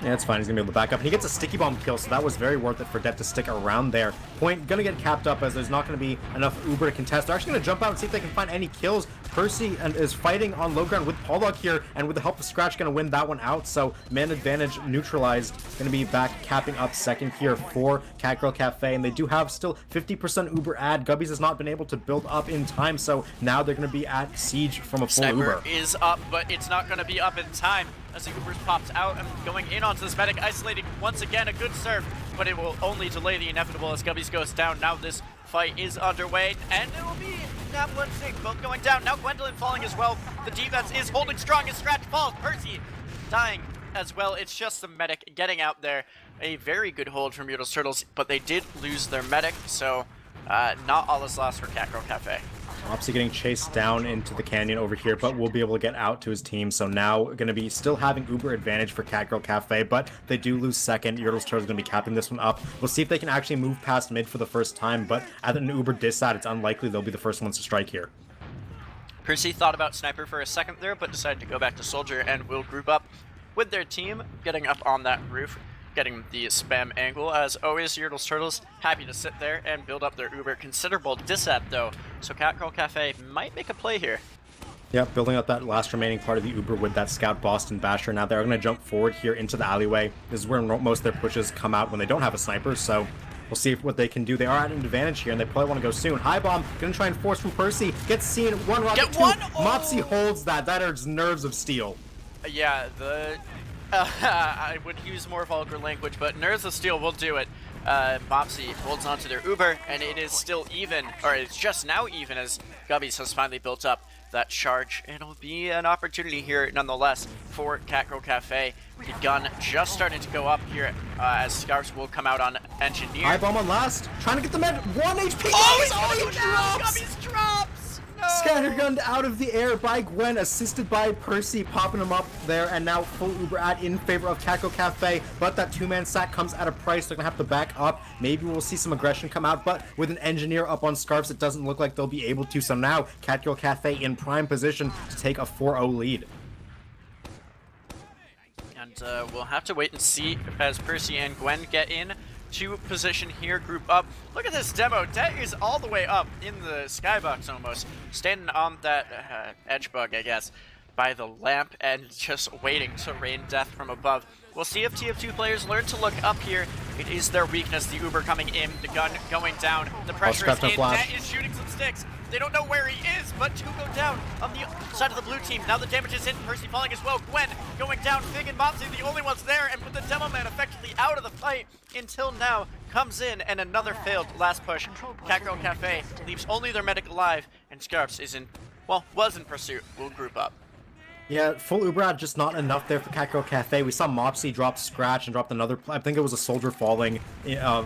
Yeah, it's fine. He's going to be able to back up. And he gets a sticky bomb kill, so that was very worth it for Det to stick around there. Point going to get capped up as there's not going to be enough Uber to contest. They're actually going to jump out and see if they can find any kills. Percy is fighting on low ground with Pollock here, and with the help of Scratch, going to win that one out. So man advantage neutralized. Going to be back capping up second here for Catgirl Cafe, and they do have still 50% Uber ad. Gubbies has not been able to build up in time, so now they're going to be at siege from a full Uber. Sniper is up, but it's not going to be up in time as the Uber's popped out and going in onto this medic, isolating once again. A good serve, but it will only delay the inevitable as Gubbies goes down. Now this fight is underway, and it will be Nabla and Sig both going down. Now Gwendolyn falling as well. The defense is holding strong as Scratch falls. Percy dying as well. It's just the medic getting out there. A very good hold from Yertle's Turtles, but they did lose their medic, so not all is lost for Catgirl Cafe. Opsy getting chased down into the canyon over here, but will be able to get out to his team. So now going to be still having Uber advantage for Catgirl Cafe, but they do lose second. Yertle's Turtles going to be capping this one up. We'll see if they can actually move past mid for the first time, but at an Uber disad, it's unlikely they'll be the first ones to strike here. Percy thought about Sniper for a second there, but decided to go back to Soldier and will group up with their team, getting up on that roof, getting the spam angle. As always, Yertle's Turtles happy to sit there and build up their Uber. Considerable disad though, so Catgirl Cafe might make a play here. Yep, building up that last remaining part of the Uber with that Scout Boston Basher. Now they're going to jump forward here into the alleyway. This is where most of their pushes come out when they don't have a sniper, so we'll see what they can do. They are at an advantage here, and they probably want to go soon. High bomb, going to try and force from Percy. Gets seen, one rocket, two. One! Mopsy holds that. That is nerves of steel. Yeah, I would use more vulgar language, but Nerds of Steel will do it. Mopsy holds onto their Uber, and it is still even, or it's just now even, as Gubbies has finally built up that charge. It'll be an opportunity here, nonetheless, for Catgirl Cafe. The gun just starting to go up here, as Scarves will come out on Engineer. High bomb on last, trying to get the med. 1 HP. Oh, he drops! Gubbies drops! No! Scattergunned out of the air by Gwen, assisted by Percy, popping him up there, and now full Uber ad in favor of Catgirl Cafe, but that two-man sack comes at a price. They're gonna have to back up. Maybe we'll see some aggression come out, but with an Engineer up on Scarves, it doesn't look like they'll be able to. So now Catgirl Cafe in prime position to take a 4-0 lead. And we'll have to wait and see as Percy and Gwen get in to position here, group up. Look at this demo. Det is all the way up in the skybox almost, standing on that edge bug, I guess, by the lamp and just waiting to rain death from above. We'll see if TF2 players learn to look up here. It is their weakness. The Uber coming in, the gun going down, the pressure is in. Det is shooting some sticks. They don't know where he is, but two go down on the side of the blue team. Now the damage is in. Percy falling as well. Gwen going down. Fig and Mopsy the only ones there, and with the Demo Man effectively out of the fight until now, comes in, and another failed last push. Catgirl Cafe leaves only their medic alive, and Scarps is in, well, was in pursuit. We'll group up. Yeah, full Uber ad, just not enough there for Catgirl Cafe. We saw Mopsy drop Scratch and dropped another, I think it was a soldier falling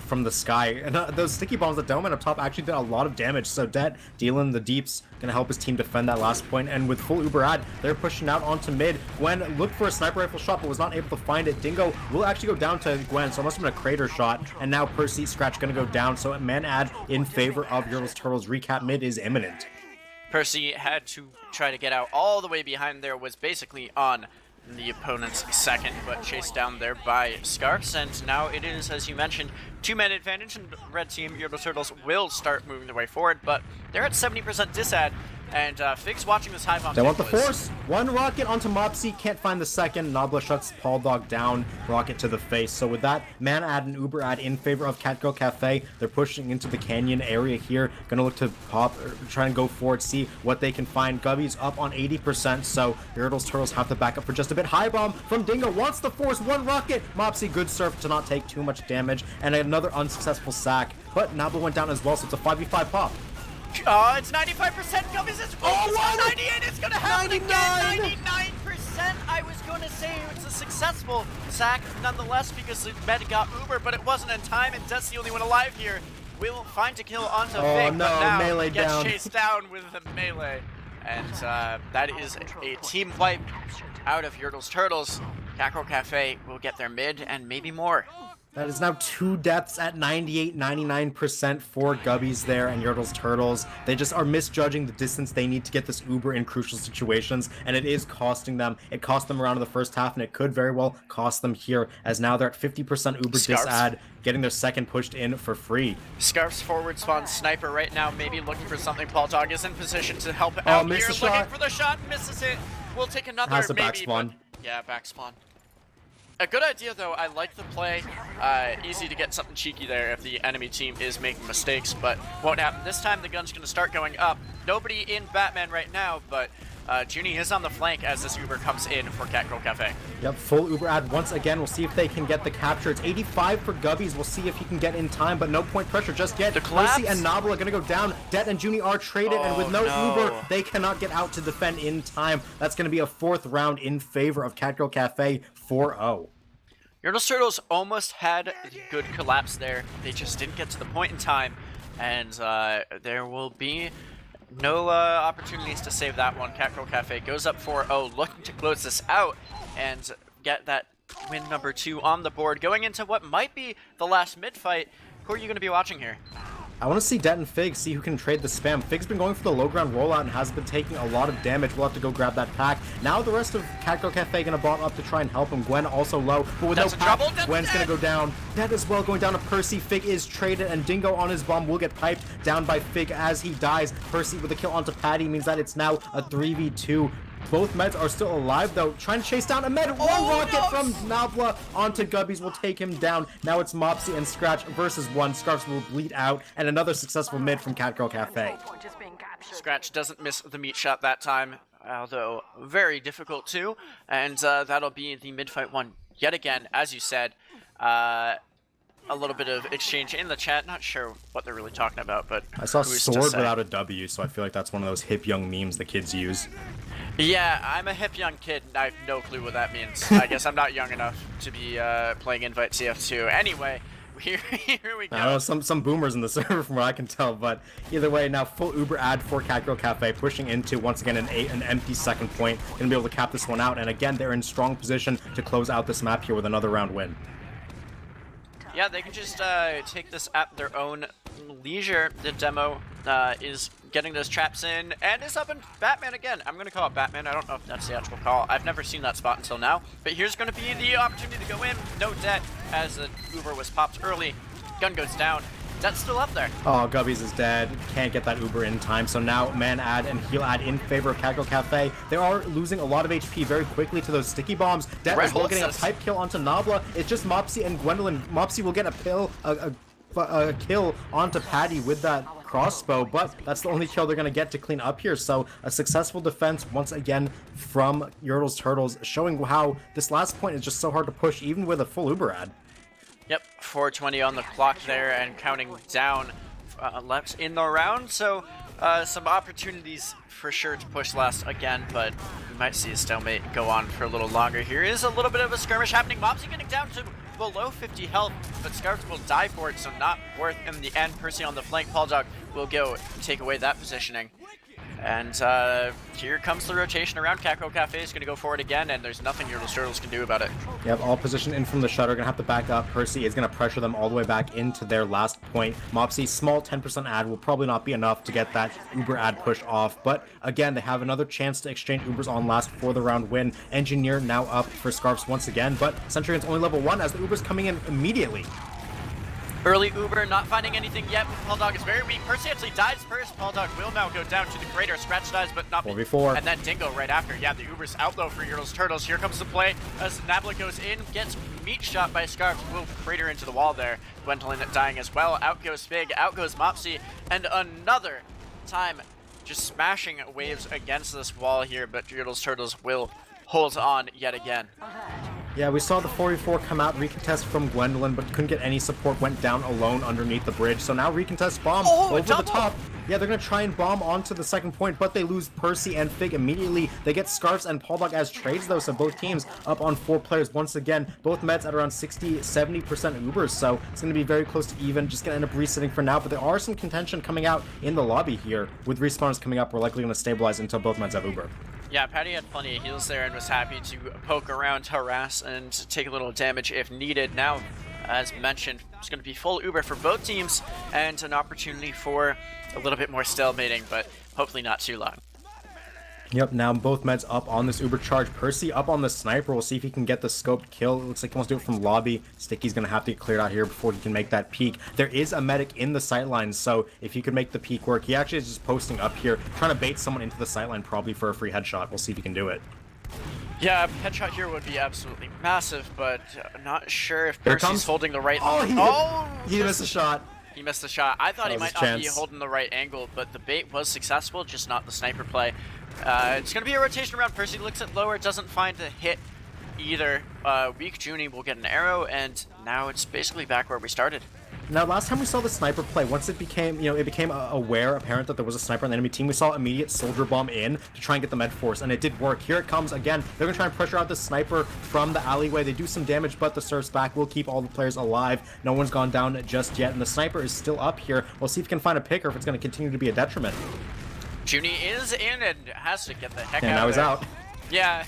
from the sky. And those sticky bombs that Doman up top actually did a lot of damage. So Det dealing the deeps, gonna help his team defend that last point. And with full Uber ad, they're pushing out onto mid. Gwen looked for a sniper rifle shot, but was not able to find it. Dingo will actually go down to Gwen, so it must have been a crater shot. And now Percy, Scratch gonna go down. So man ad in favor of Yertle's Turtles. Recap mid is imminent. Percy had to try to get out all the way behind there, was basically on the opponent's second, but chased down there by Scarps, and now it is, as you mentioned, two-man advantage, and red team, Yertle Turtles, will start moving their way forward, but they're at 70% disad, and Fig's watching this high bomb. They want the force. One rocket onto Mopsy, can't find the second. Nabla shuts Paul Dog down, rocket to the face. So with that, man ad and Uber ad in favor of Catgirl Cafe. They're pushing into the canyon area here. Gonna look to pop, or try and go forward, see what they can find. Gubby's up on 80%, so Yertle's Turtles have to back up for just a bit. High bomb from Dingo, wants the force, one rocket. Mopsy, good surf to not take too much damage, and another unsuccessful sack. But Nabla went down as well, so it's a 5v5 pop. Oh, it's 95%. Gubbies is 98. It's gonna happen 99. again. 99%. I was going to say it's a successful sack nonetheless because the med got Uber, but it wasn't in time, and Death's the only one alive here. We'll find a kill onto Fig, no, but now melee gets down. chased down with the melee. And that is a team wipe out of Yertle's Turtles. Catgirl Cafe will get their mid and maybe more. That is now two deaths at 98-99% for Gubbies there and Yertle's Turtles. They just are misjudging the distance they need to get this Uber in crucial situations, and it is costing them. It cost them around in the first half, and it could very well cost them here, as now they're at 50% Uber disad, getting their second pushed in for free. Scarf's forward spawn sniper right now, maybe looking for something. Paul Dog is in position to help out here, looking for the shot, misses it. We'll take another, has to maybe, back spawn. But, yeah, back spawn. A good idea, though. I like the play. Easy to get something cheeky there if the enemy team is making mistakes, but won't happen. This time the gun's going to start going up. Nobody in Batman right now, but Junie is on the flank as this Uber comes in for Catgirl Cafe. Yep, full Uber ad once again. We'll see if they can get the capture. It's 85 for Gubbies. We'll see if he can get in time, but no point pressure just yet. The collapse. Percy and Nabla are going to go down. Det and Junie are traded, and with no Uber, they cannot get out to defend in time. That's going to be a fourth round in favor of Catgirl Cafe, 4-0. Yertle's Turtles almost had a good collapse there. They just didn't get to the point in time, and there will be no opportunities to save that one. Catgirl Cafe goes up 4-0, looking to close this out and get that win number 2 on the board. Going into what might be the last mid-fight, who are you going to be watching here? I want to see Det and Fig, see who can trade the spam. Fig's been going for the low ground rollout and has been taking a lot of damage. We'll have to go grab that pack. Now the rest of Catgirl Cafe going to bot up to try and help him. Gwen also low, but with no pack, Gwen's going to go down. Det as well going down to Percy. Fig is traded, and Dingo on his bomb will get piped down by Fig as he dies. Percy with a kill onto Patty means that it's now a 3v2. Both meds are still alive, though. Trying to chase down a med. One rocket from Nabla onto Gubbies will take him down. Now it's Mopsy and Scratch versus one. Scarves will bleed out, and another successful mid from Catgirl Cafe. Scratch doesn't miss the meat shot that time. although very difficult too. And that'll be the mid-fight one yet again, as you said. A little bit of exchange in the chat. Not sure what they're really talking about, but I saw who's to sword say? without a W, so I feel like that's one of those hip young memes the kids use. Yeah, I'm a hip young kid, and I have no clue what that means. I guess I'm not young enough to be playing Invite CF2. Anyway, here we go. I know some boomers in the server from what I can tell, but either way, now full Uber ad for Catgirl Cafe, pushing into, once again, an empty second point. Gonna be able to cap this one out, and again, they're in strong position to close out this map here with another round win. Yeah, they can just take this at their own leisure. The demo is getting those traps in, and it's up in Batman again. I'm going to call it Batman. I don't know if that's the actual call. I've never seen that spot until now. But here's going to be the opportunity to go in. No debt, as the Uber was popped early. Gun goes down. That's still up there. Oh, Gubbies is dead. Can't get that Uber in time. So now man ad and heal ad in favor of Catgirl Cafe. They are losing a lot of HP very quickly to those sticky bombs. Dead as well, getting a pipe kill onto Nabla. It's just Mopsy and Gwendolyn. Mopsy will get a kill onto Patty with that crossbow, but that's the only kill they're going to get to clean up here. So a successful defense once again from Yertle's Turtles, showing how this last point is just so hard to push even with a full Uber ad. Yep, 4:20 on the clock there and counting down left in the round. So some opportunities for sure to push last again, but we might see a stalemate go on for a little longer. Here is a little bit of a skirmish happening. Mopsy getting down to below 50 health, but Scarves will die for it, so not worth in the end. Percy on the flank. Pauldog will go take away that positioning. And here comes the rotation around. Catgirl Cafe is going to go forward again, and there's nothing Yertle's Turtles can do about it. Yep, all position in from the shutter. Gonna have to back up. Percy is gonna pressure them all the way back into their last point. Mopsy, small 10% ad will probably not be enough to get that Uber ad push off. But again, they have another chance to exchange Ubers on last for the round win. Engineer now up for Scarfs once again, but Centurion's only level 1 as the Uber's coming in immediately. Early Uber, not finding anything yet, but Pauldog is very weak. Percy actually dies first. Pauldog will now go down to the crater. Scratch dies, but not 4v4. And then Dingo right after. Yeah, the Uber's out though for Yertle's Turtles. Here comes the play as Nabla goes in, gets meat shot by Scarf, will crater into the wall there. Gwendolyn dying as well. Out goes Fig, out goes Mopsy, and another time just smashing waves against this wall here, but Yertle's Turtles will hold on yet again. Yeah, we saw the 4v4 come out, recontest from Gwendolyn, but couldn't get any support, went down alone underneath the bridge. So now recontest bomb over the top. Yeah, they're going to try and bomb onto the second point, but they lose Percy and Fig immediately. They get Scarfs and Pauldog as trades, though, so both teams up on 4 players once again. Both meds at around 60-70% Ubers, so it's going to be very close to even. Just going to end up resetting for now, but there are some contention coming out in the lobby here. With respawners coming up, we're likely going to stabilize until both meds have Uber. Yeah, Patty had plenty of heals there and was happy to poke around, harass, and take a little damage if needed. Now, as mentioned, it's going to be full Uber for both teams and an opportunity for a little bit more stalemating, but hopefully not too long. Yep, now both meds up on this Uber charge. Percy up on the sniper. We'll see if he can get the scoped kill. It looks like he wants to do it from lobby. Sticky's going to have to get cleared out here before he can make that peek. There is a medic in the sightlines, so if he could make the peek work, he actually is just posting up here, trying to bait someone into the sightline probably for a free headshot. We'll see if he can do it. Yeah, headshot here would be absolutely massive, but not sure if Percy's holding the right... He missed a shot. He missed the shot. I thought he might not be chance. holding the right angle, but the bait was successful, just not the sniper play. It's going to be a rotation around. Percy looks at lower, doesn't find a hit either. Weak Junie will get an arrow, and now it's basically back where we started. Now, last time we saw the sniper play, once it became, apparent that there was a sniper on the enemy team, we saw immediate soldier bomb in to try and get the med force, and it did work. Here it comes again. They're going to try and pressure out the sniper from the alleyway. They do some damage, but the surf's back will keep all the players alive. No one's gone down just yet, and the sniper is still up here. We'll see if we can find a pick or if it's going to continue to be a detriment. Junie is in and has to get the heck out of there. And now he's out. Yeah,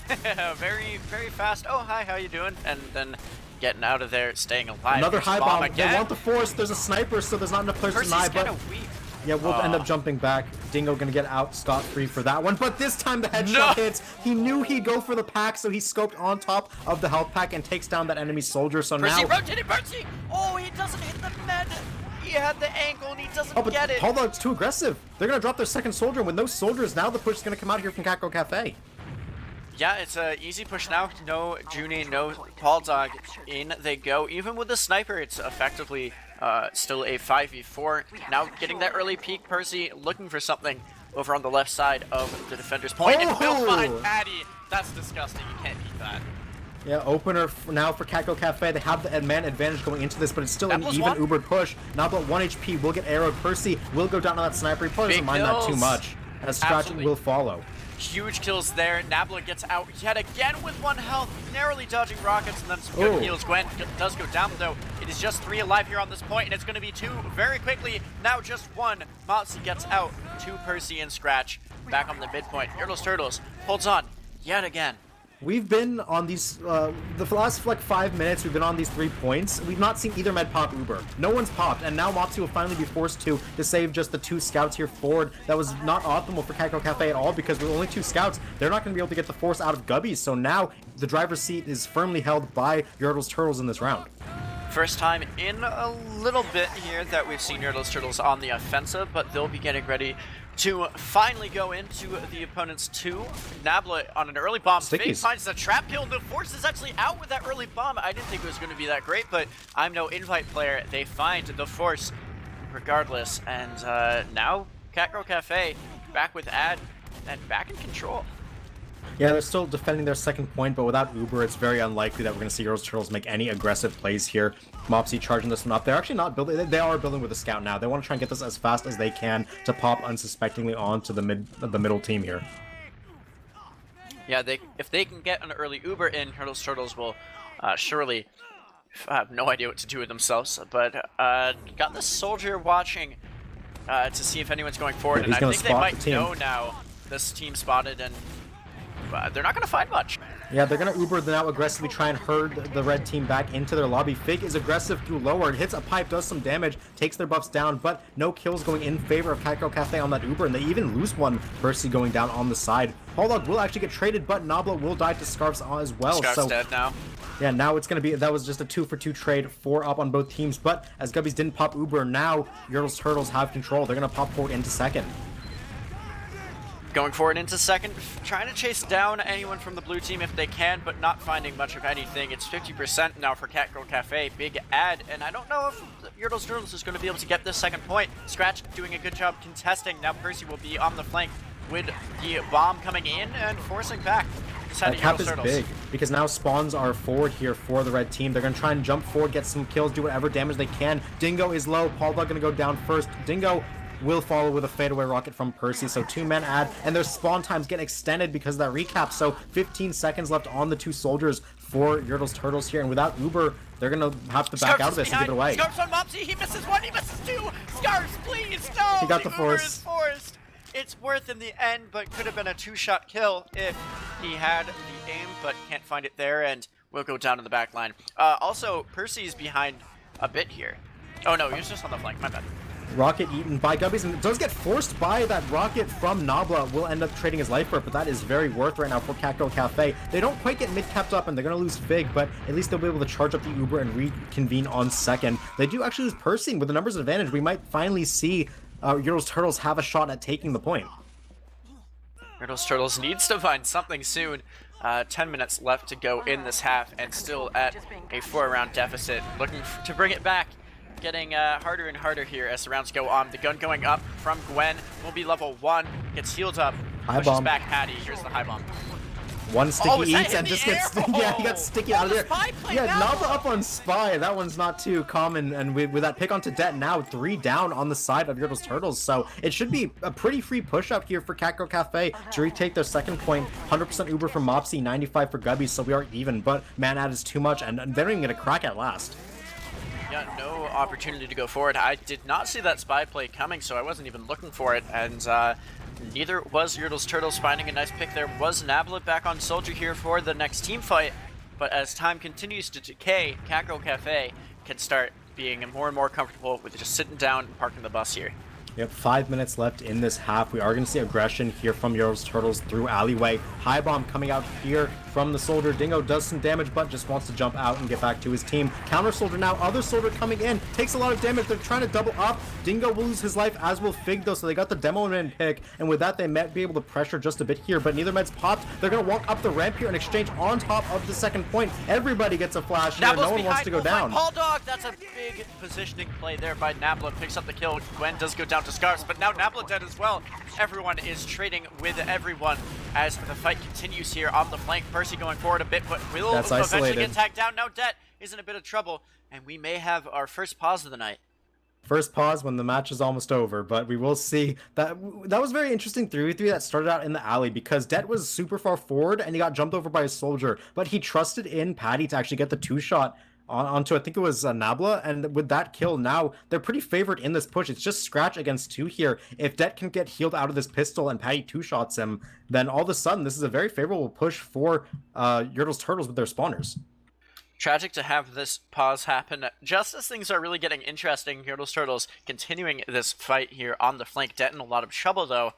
very, very fast. Oh, hi, how you doing? And then getting out of there, staying alive. Another high bomb. Again. They want the force. There's a sniper, so there's not enough players to deny. But weak. Yeah, we'll end up jumping back. Dingo gonna get out scot-free for that one, but this time the headshot hits. He knew he'd go for the pack, so he scoped on top of the health pack and takes down that enemy soldier. So Percy now... rotated, Percy! Oh, he doesn't hit the med. He had the angle and he doesn't get it. Hold on, it's too aggressive. They're gonna drop their second soldier, and with no soldiers, now the push is gonna come out here from Catgirl Cafe. Yeah, it's an easy push now. No Junie, no Pauldog. In they go. Even with the sniper, it's effectively still a 5v4. Now getting that early peek, Percy looking for something. over on the left side of the defender's point, and will find Patty. That's disgusting. You can't beat that. Yeah, opener now for Catgirl Cafe. They have the man advantage going into this, but it's still an even Ubered push. Nabla 1 HP will get arrowed. Percy will go down on that sniper. He probably doesn't mind that too much, as Scratching will follow. Huge kills there. Nabla gets out yet again with 1 health, narrowly dodging rockets, and then some good heals. Gwen does go down, though. It is just 3 alive here on this point, and it's going to be 2 very quickly. Now just 1. Mopsy gets out. 2 Percy and Scratch back on the midpoint. Yertle's Turtles holds on yet again. We've been on these, the last like 5 minutes, we've been on these 3 points. We've not seen either med pop Uber. No one's popped, and now Mopsy will finally be forced to save just the 2 scouts here forward. That was not optimal for Catgirl Cafe at all, because with only 2 scouts, they're not going to be able to get the force out of Gubbies. So now the driver's seat is firmly held by Yertle's Turtles in this round. First time in a little bit here that we've seen Yertle's Turtles on the offensive, but they'll be getting ready to finally go into the opponent's 2. Nabla on an early bomb. Fake finds the trap kill. The force is actually out with that early bomb. I didn't think it was going to be that great, but I'm no invite player. They find the force regardless, and now Catgirl Cafe back with Ad and back in control. Yeah, they're still defending their second point, but without Uber, it's very unlikely that we're going to see Yertle's Turtles make any aggressive plays here. Mopsy charging this one up. They're actually not building. They are building with a scout now. They want to try and get this as fast as they can to pop unsuspectingly onto the middle team here. Yeah, if they can get an early Uber in, Yertle's Turtles will surely have no idea what to do with themselves. But got the soldier watching to see if anyone's going forward, Yeah, and I think they might know now. This team spotted, and they're not going to find much. Yeah, they're going to Uber now aggressively try and herd the red team back into their lobby. Fig is aggressive through lower. It hits a pipe, does some damage, takes their buffs down, but no kills going in favor of Catgirl Cafe on that Uber, and they even lose 1 Percy going down on the side. Bulldog will actually get traded, but Nabla will die to Scarfs as well. Scarf's dead now. Yeah, now it's going to be, that was just a 2-for-2 trade, 4 up on both teams, but as Gubbies didn't pop Uber, now Yertle's Turtles have control. They're going to pop forward into second. Going forward into second, trying to chase down anyone from the blue team if they can, but not finding much of anything. It's 50% now for Catgirl Cafe. Big ad, and I don't know if Yertle's Turtles is going to be able to get this second point. Scratch doing a good job contesting. Now Percy will be on the flank with the bomb coming in and forcing back. That cap is big, because now spawns are forward here for the red team. They're going to try and jump forward, get some kills, do whatever damage they can. Dingo is low. Bulldog going to go down first. Dingo will follow with a fadeaway rocket from Percy, so 2-man ad, and their spawn times get extended because of that recap, so 15 seconds left on the 2 soldiers for Yertle's Turtles here, and without Uber, they're gonna have to back out of this and give it away. Scarfs on Mopsy, he misses 1, he misses 2! Scarfs, please, no! He got the force. Forced. It's worth in the end, but could have been a 2-shot kill if he had the aim, but can't find it there, and will go down in the back line. Also, Percy's behind a bit here. Oh no, he was just on the flank, my bad. Rocket eaten by Gubbies, and does get forced by that rocket from Nabla. Will end up trading his life for it, but that is very worth right now for Catgirl Cafe. They don't quite get mid-capped up, and they're going to lose Fig, but at least they'll be able to charge up the Uber and reconvene on second. They do actually lose Percy. With the numbers advantage, we might finally see Yertle's Turtles have a shot at taking the point. Yertle's Turtles needs to find something soon. 10 minutes left to go in this half, and still at a 4-round deficit. Looking to bring it back. Getting harder and harder here as the rounds go on. The gun going up from Gwen will be level 1. Gets healed up. Pushes back Patty. Here's the high bomb. 1 sticky eats and just gets yeah, he got sticky out of there. Yeah, Nabla up on Spy. That one's not too common, and with that pick onto Det now 3 down on the side of Yertle's Turtles, so it should be a pretty free push up here for Catgirl Cafe to retake their second point. 100% Uber for Mopsy, 95 for Gubby, so we are even, but man ad is too much, and they don't even get a crack at last. Yeah, no opportunity to go forward. I did not see that spy play coming, so I wasn't even looking for it, and neither was Yertle's Turtles. Finding a nice pick there was Nabla back on Soldier here for the next team fight, but as time continues to decay, Catgirl Cafe can start being more and more comfortable with just sitting down and parking the bus here. Yep, 5 minutes left in this half. We are going to see aggression here from Yertle's Turtles through alleyway. High bomb coming out here from the soldier. Dingo does some damage, but just wants to jump out and get back to his team. Counter soldier now. Other soldier coming in. Takes a lot of damage. They're trying to double up. Dingo will lose his life, as will Fig, though, so they got the demo man pick, and with that, they might be able to pressure just a bit here, but neither med's popped. They're going to walk up the ramp here and exchange on top of the second point. Everybody gets a flash here. No one wants to go down. Paul Dog, that's a big positioning play there by Nabla. Picks up the kill. Gwen does go down onto Scarves, but now Nabla dead as well. Everyone is trading with everyone as the fight continues here on the flank. Percy going forward a bit, but will eventually get tagged down. Now Det is in a bit of trouble, and we may have our first pause of the night. First pause when the match is almost over, but we will see. That was very interesting 3v3 that started out in the alley because Det was super far forward and he got jumped over by a soldier, but he trusted in Patty to actually get the 2-shot onto, I think it was Nabla, and with that kill, now they're pretty favored in this push. It's just Scratch against 2 here. If Det can get healed out of this pistol and Patty 2-shots him, then all of a sudden this is a very favorable push for Yertle's Turtles with their spawners. Tragic to have this pause happen just as things are really getting interesting. Yertle's Turtles continuing this fight here on the flank. Det in a lot of trouble though,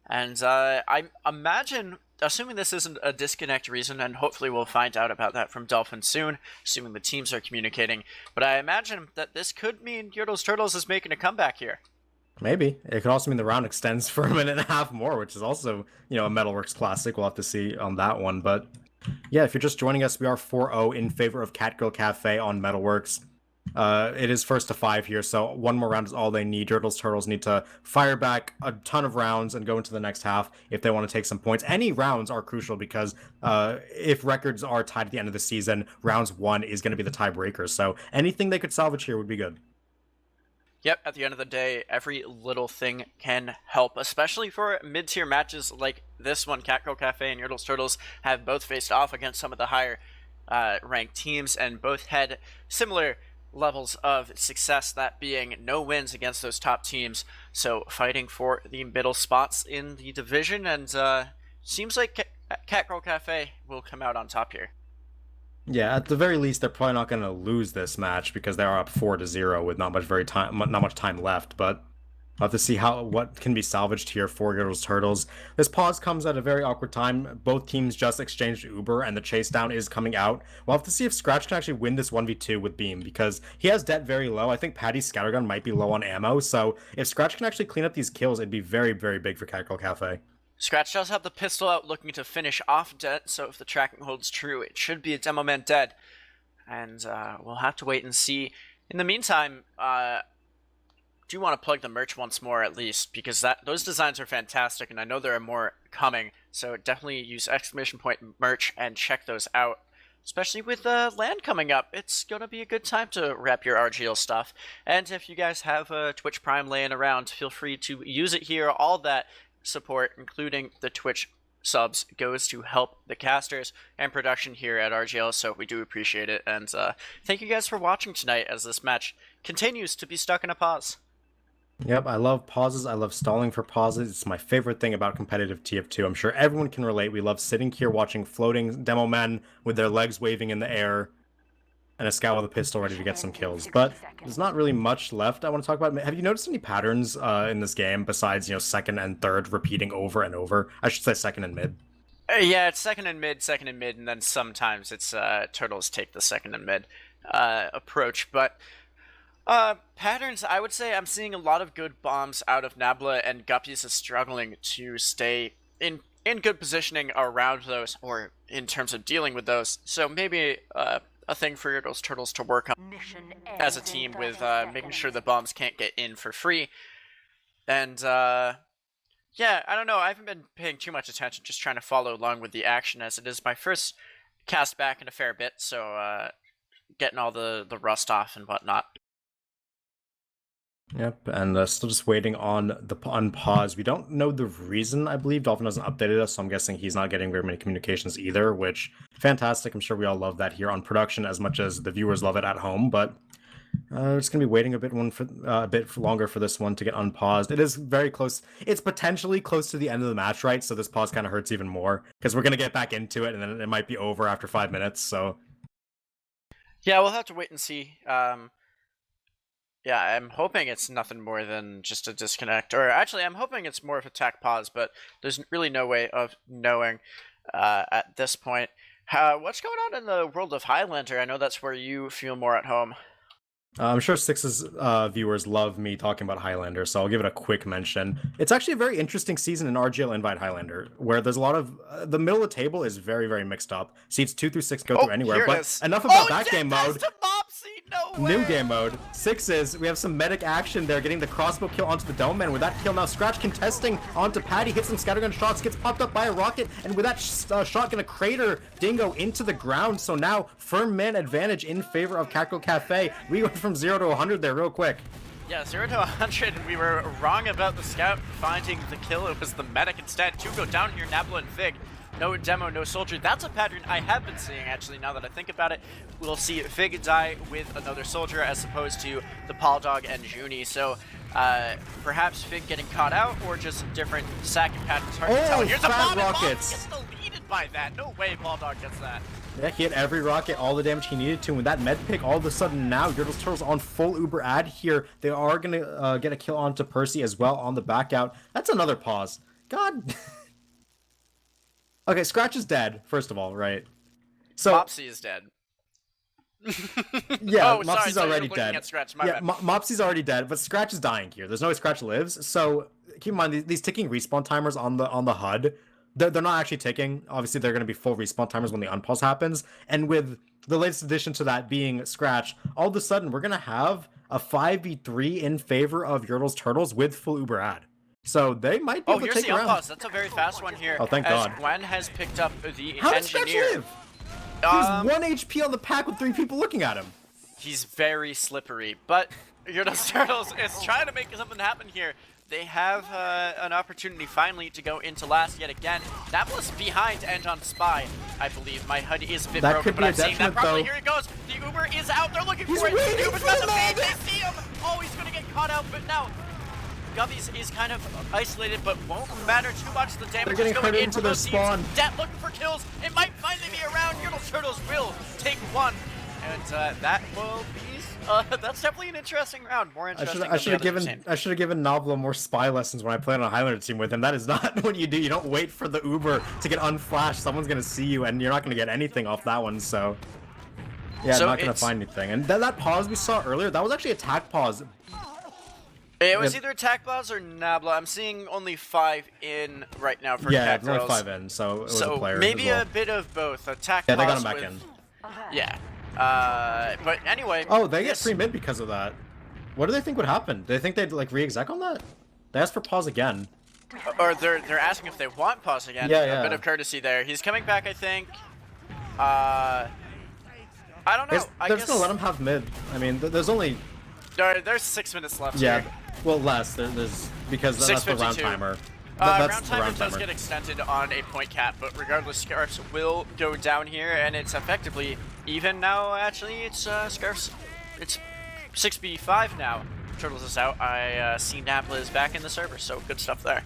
and I imagine, assuming this isn't a disconnect reason, and hopefully we'll find out about that from Dolphin soon, assuming the teams are communicating, but I imagine that this could mean Yertle's Turtles is making a comeback here. Maybe. It could also mean the round extends for a minute and a half more, which is also, you know, a Metalworks classic. We'll have to see on that one, but yeah, if you're just joining us, we are 4-0 in favor of Catgirl Cafe on Metalworks. It is first to 5 here, so one more round is all they need. Yertle's Turtles need to fire back a ton of rounds and go into the next half if they want to take some points. Any rounds are crucial because if records are tied at the end of the season, rounds 1 is going to be the tiebreaker. So anything they could salvage here would be good. Yep, at the end of the day, every little thing can help, especially for mid-tier matches like this one. Catgirl Cafe and Yertle's Turtles have both faced off against some of the higher ranked teams and both had similar levels of success, that being no wins against those top teams. So fighting for the middle spots in the division, and seems like Catgirl Cafe will come out on top here. Yeah, at the very least, they're probably not going to lose this match because they are up 4-0 with not much time left. But we'll have to see what can be salvaged here for Yertle's Turtles. This pause comes at a very awkward time. Both teams just exchanged Uber, and the chase down is coming out. We'll have to see if Scratch can actually win this 1v2 with Beam because he has Det very low. I think Patty's scattergun might be low on ammo, so if Scratch can actually clean up these kills, it'd be very, very big for Catgirl Cafe. Scratch does have the pistol out looking to finish off Det, so if the tracking holds true, it should be a Demo Man dead. And we'll have to wait and see. In the meantime, do want to plug the merch once more at least, because those designs are fantastic, and I know there are more coming, so definitely use !merch and check those out. Especially with LAN coming up, it's going to be a good time to wrap your RGL stuff. And if you guys have a Twitch Prime laying around, feel free to use it here. All that support, including the Twitch subs, goes to help the casters and production here at RGL, so we do appreciate it. And thank you guys for watching tonight as this match continues to be stuck in a pause. Yep, I love pauses. I love stalling for pauses. It's my favorite thing about competitive TF2. I'm sure everyone can relate. We love sitting here watching floating demo men with their legs waving in the air and a scout with a pistol ready to get some kills. But there's not really much left I want to talk about. Have you noticed any patterns in this game besides, you know, second and third repeating over and over? I should say second and mid. Yeah, it's second and mid, and then sometimes it's Turtles take the second and mid approach. But patterns, I would say I'm seeing a lot of good bombs out of Nabla, and Guppies is struggling to stay in good positioning around those, or in terms of dealing with those. So maybe a thing for Yertle's Turtles to work on as a team with making sure the bombs can't get in for free. And yeah, I don't know, I haven't been paying too much attention, just trying to follow along with the action as it is my first cast back in a fair bit, so getting all the rust off and whatnot. Yep, and still just waiting on the unpause. We don't know the reason, I believe. Dolphin hasn't updated us, so I'm guessing he's not getting very many communications either, which, fantastic. I'm sure we all love that here on production as much as the viewers love it at home, but we're just going to be waiting a bit longer for this one to get unpaused. It is very close. It's potentially close to the end of the match, right? So this pause kind of hurts even more, because we're going to get back into it, and then it might be over after 5 minutes, so... Yeah, we'll have to wait and see. Yeah, I'm hoping it's nothing more than just a disconnect. Or actually, I'm hoping it's more of a tack pause, but there's really no way of knowing at this point. What's going on in the world of Highlander? I know that's where you feel more at home. I'm sure Six's viewers love me talking about Highlander, so I'll give it a quick mention. It's actually a very interesting season in RGL Invite Highlander, where there's a lot of... the middle of the table is very, very mixed up. Seeds 2 through 6 go through anywhere, but enough about that game mode. That's the mob scene! No way! New game mode. Sixes, we have some medic action there, getting the crossbow kill onto the dome man. With that kill now, Scratch contesting onto Patty, hits some scattergun shots, gets popped up by a rocket, and with that shot gonna crater Dingo into the ground. So now, firm man advantage in favor of Catgirl Cafe. We went from 0 to 100 there real quick. Yeah, 0 to 100. We were wrong about the scout finding the kill. It was the medic instead. Two go down here, Nabla and Fig. No demo, no soldier. That's a pattern I have been seeing, actually, now that I think about it. We'll see Fig die with another soldier as opposed to the Paul Dog and Junie. So perhaps Fig getting caught out or just different sacking patterns. Hard to tell. Here's a bomb, rockets. Gets deleted by that. No way Paul Dog gets that. Yeah, he hit every rocket, all the damage he needed to. And with that med pick, all of a sudden now, Yertle's Turtles on full Uber ad here. They are going to get a kill onto Percy as well on the back out. That's another pause. God. Okay, Scratch is dead, first of all, right? So Mopsy is dead. Yeah, oh, Mopsy's sorry, already dead. At Scratch. My yeah, bad. Mopsy's already dead, but Scratch is dying here. There's no way Scratch lives. So keep in mind these ticking respawn timers on the HUD. They're not actually ticking. Obviously, they're going to be full respawn timers when the unpause happens. And with the latest addition to that being Scratch, all of a sudden we're going to have a 5v3 in favor of Yertle's Turtles with full Uber ad. So they might be able to take around. Unpause. That's a very fast one here. Oh, thank God. Gwen has picked up the How did Scratch engineer. live? He's 1 HP on the pack with 3 people looking at him. He's very slippery, but Yertle's Turtles is trying to make something happen here. They have an opportunity finally to go into last yet again. That was behind and on Spy, I believe. My HUD is a bit broken, but I'm seeing that properly. Here it goes. The Uber is out. They're looking for it. The Uber's about to fade. They see him. Oh, he's going to get caught out, but now Gubby's is kind of isolated, but won't matter too much. The damage is going into their spawn. Debt looking for kills. It might finally be around. Yertle's Turtles will take one. And that will be... that's definitely an interesting round. More interesting. I should have given Nabla more spy lessons when I played on a Highlander team with him. That is not what you do. You don't wait for the Uber to get unflashed. Someone's gonna see you, and you're not gonna get anything off that one. So yeah, I'm not gonna find anything. And that pause we saw earlier, that was actually a tack pause. It was either attack pause or Nabla. I'm seeing only 5 in right now for Catgirls. Catgirls. Only 5 in, so it was a player maybe as well. a bit of both. Attack yeah, pause. they got him back in. Yeah. But anyway. Oh, they get free mid because of that. What do they think would happen? Do they think they'd like re-exec on that? They asked for pause again. Or they're asking if they want pause again. Yeah. A bit of courtesy there. He's coming back, I think. I don't know. They're just gonna let him have mid. I mean, there's only. There's 6 minutes left. Yeah. Here. Well, less. There's because that's the round timer. Round timer does get extended on a point cap, but regardless, Scarfs will go down here, and it's effectively even now. Actually, it's Scarfs. It's 6v5 now. Turtles is out. I see Nabla is back in the server, so good stuff there.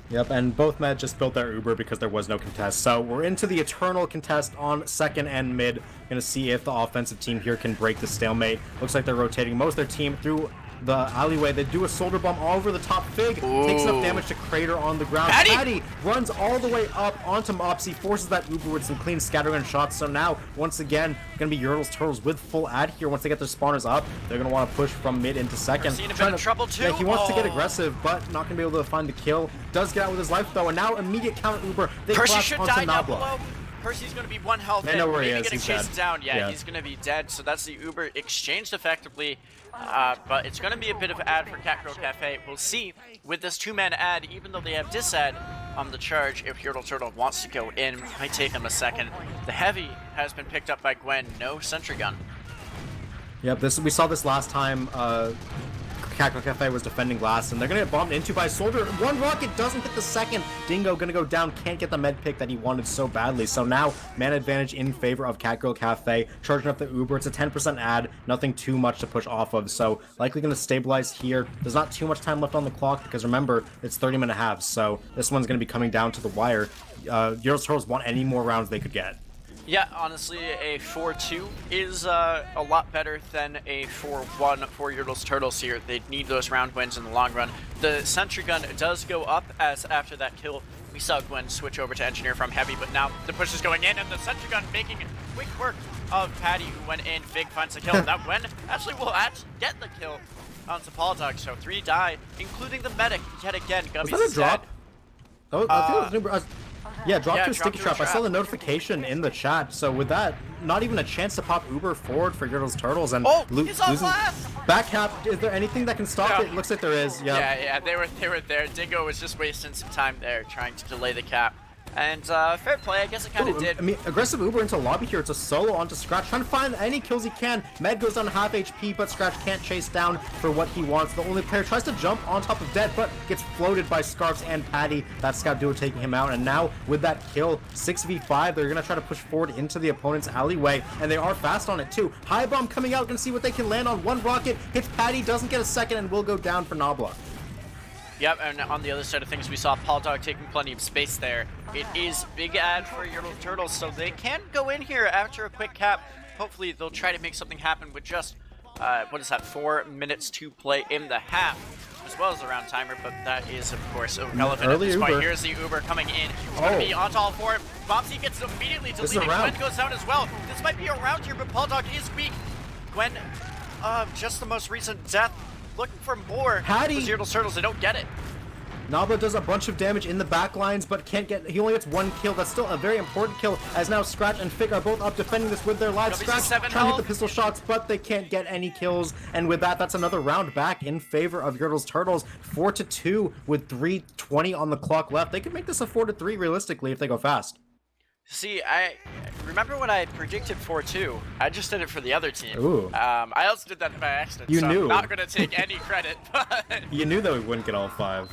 Yep, and both Med just built their Uber because there was no contest. So we're into the eternal contest on second and mid. Gonna see if the offensive team here can break the stalemate. Looks like they're rotating most of their team through the alleyway. They do a soldier bomb all over the top. Fig takes enough damage to crater on the ground. Patty runs all the way up onto Mopsy, forces that Uber with some clean scattergun shots. So now, once again, gonna be Yertle's Turtles with full ad here. Once they get their spawners up, they're gonna want to push from mid into second. Seeing a bit of trouble too. Yeah, he wants to get aggressive, but not gonna be able to find the kill. Does get out with his life though, and now immediate counter Uber. They Percy should die now Nabla. below. Percy's going to be 1 health. I know where he is. Getting He's chased dead. down. Yeah, he's going to be dead. So that's the Uber exchanged effectively. But it's going to be a bit of an ad for Catgirl Cafe. We'll see with this 2-man ad, even though they have disad on the charge, if Yertle Turtle wants to go in. Might take him a second. The heavy has been picked up by Gwen. No sentry gun. Yep, we saw this last time. Catgirl Cafe was defending glass, and they're gonna get bombed into by Soldier. One rocket doesn't hit the second. Dingo gonna go down, can't get the med pick that he wanted so badly. So now, man advantage in favor of Catgirl Cafe, charging up the Uber. It's a 10% ad, nothing too much to push off of. So likely gonna stabilize here. There's not too much time left on the clock because remember, it's 30-minute halves. So this one's gonna be coming down to the wire. Yertle's Turtles want any more rounds they could get. Yeah, honestly, a 4-2 is a lot better than a 4-1 for Yertle's Turtles here. They need those round wins in the long run. The sentry gun does go up as after that kill, we saw Gwen switch over to Engineer from Heavy, but now the push is going in, and the sentry gun making quick work of Patty, who went in. Fig finds the kill. Now Gwen actually will get the kill onto Paul Dog, so 3 die, including the medic yet again. Gubby's was that a drop? dead. Yeah, drop to a drop sticky to a trap. I saw trap. the notification in the chat. So with that, not even a chance to pop Uber forward for Yertle's Turtles and he's on losing. last! Back cap. Is there anything that can stop it? Looks like there is. Yeah. Yeah, they were there. Dingo was just wasting some time there, trying to delay the cap. And fair play, I guess it kind of did. I mean, aggressive Uber into lobby here. It's a solo onto Scratch, trying to find any kills he can. Med goes down half HP, but Scratch can't chase down for what he wants. The only player tries to jump on top of Dead, but gets floated by Scarfs and Patty. That scout duo taking him out. And now with that kill, 6v5, they're gonna try to push forward into the opponent's alleyway, and they are fast on it too. High bomb coming out, gonna see what they can land on. One rocket hits Patty, doesn't get a second, and will go down for Nabla. Yep, and on the other side of things, we saw Paul Dog taking plenty of space there. It is big ad for Yertle Turtles, so they can go in here after a quick cap. Hopefully, they'll try to make something happen with just, 4 minutes to play in the half, as well as the round timer, but that is, of course, irrelevant at this point. Here's the Uber coming in. It's going to be onto all four. Bobsy gets immediately deleted. Gwen goes down as well. This might be a round here, but Paul Dog is weak. Gwen, just the most recent death. Looking for more. Patty. Yertle Turtles, they don't get it. Nabla does a bunch of damage in the back lines, but can't get. He only gets one kill. That's still a very important kill, as now Scratch and Fig are both up defending this with their lives. Scratch trying to hit the pistol shots, but they can't get any kills. And with that, that's another round back in favor of Yertle's Turtles. 4-2 with 3:20 on the clock left. They could make this a 4-3 realistically if they go fast. See, I remember when I predicted 4-2. I just did it for the other team. Ooh. I also did that by accident. You so knew. I'm not gonna take any credit. But you knew that we wouldn't get all 5.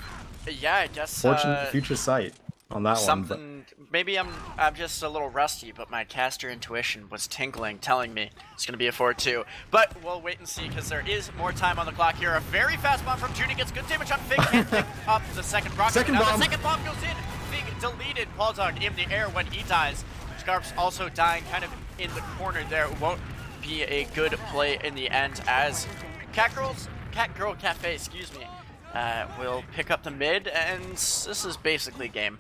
yeah, I guess. Fortunate future sight on that one. Maybe I'm just a little rusty, but my caster intuition was tinkling, telling me it's gonna be a 4-2. But we'll wait and see, because there is more time on the clock here. A very fast bomb from Judy gets good damage on Fig. Can't pick up the second rocket. Second bomb. The second bomb goes in. Fig deleted. Paul Dog in the air when he dies. Scarf's also dying kind of in the corner there. It won't be a good play in the end, as Catgirl Cafe, will pick up the mid, and this is basically game.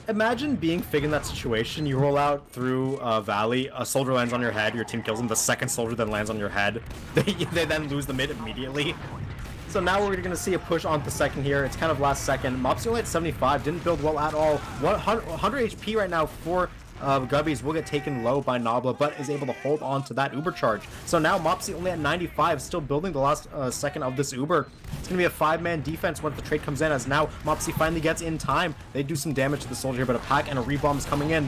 Imagine being Fig in that situation. You roll out through Valley, a soldier lands on your head, your team kills him, the second soldier then lands on your head. They then lose the mid immediately. So now we're going to see a push on the second here. It's kind of last second. Mopsy only at 75, didn't build well at all. 100 HP right now for Gubbies. Will get taken low by Nabla, but is able to hold on to that Uber charge. So now Mopsy only at 95, still building the last second of this Uber. It's going to be a 5-man defense once the trade comes in, as now Mopsy finally gets in time. They do some damage to the soldier, but a pack and a rebomb is coming in.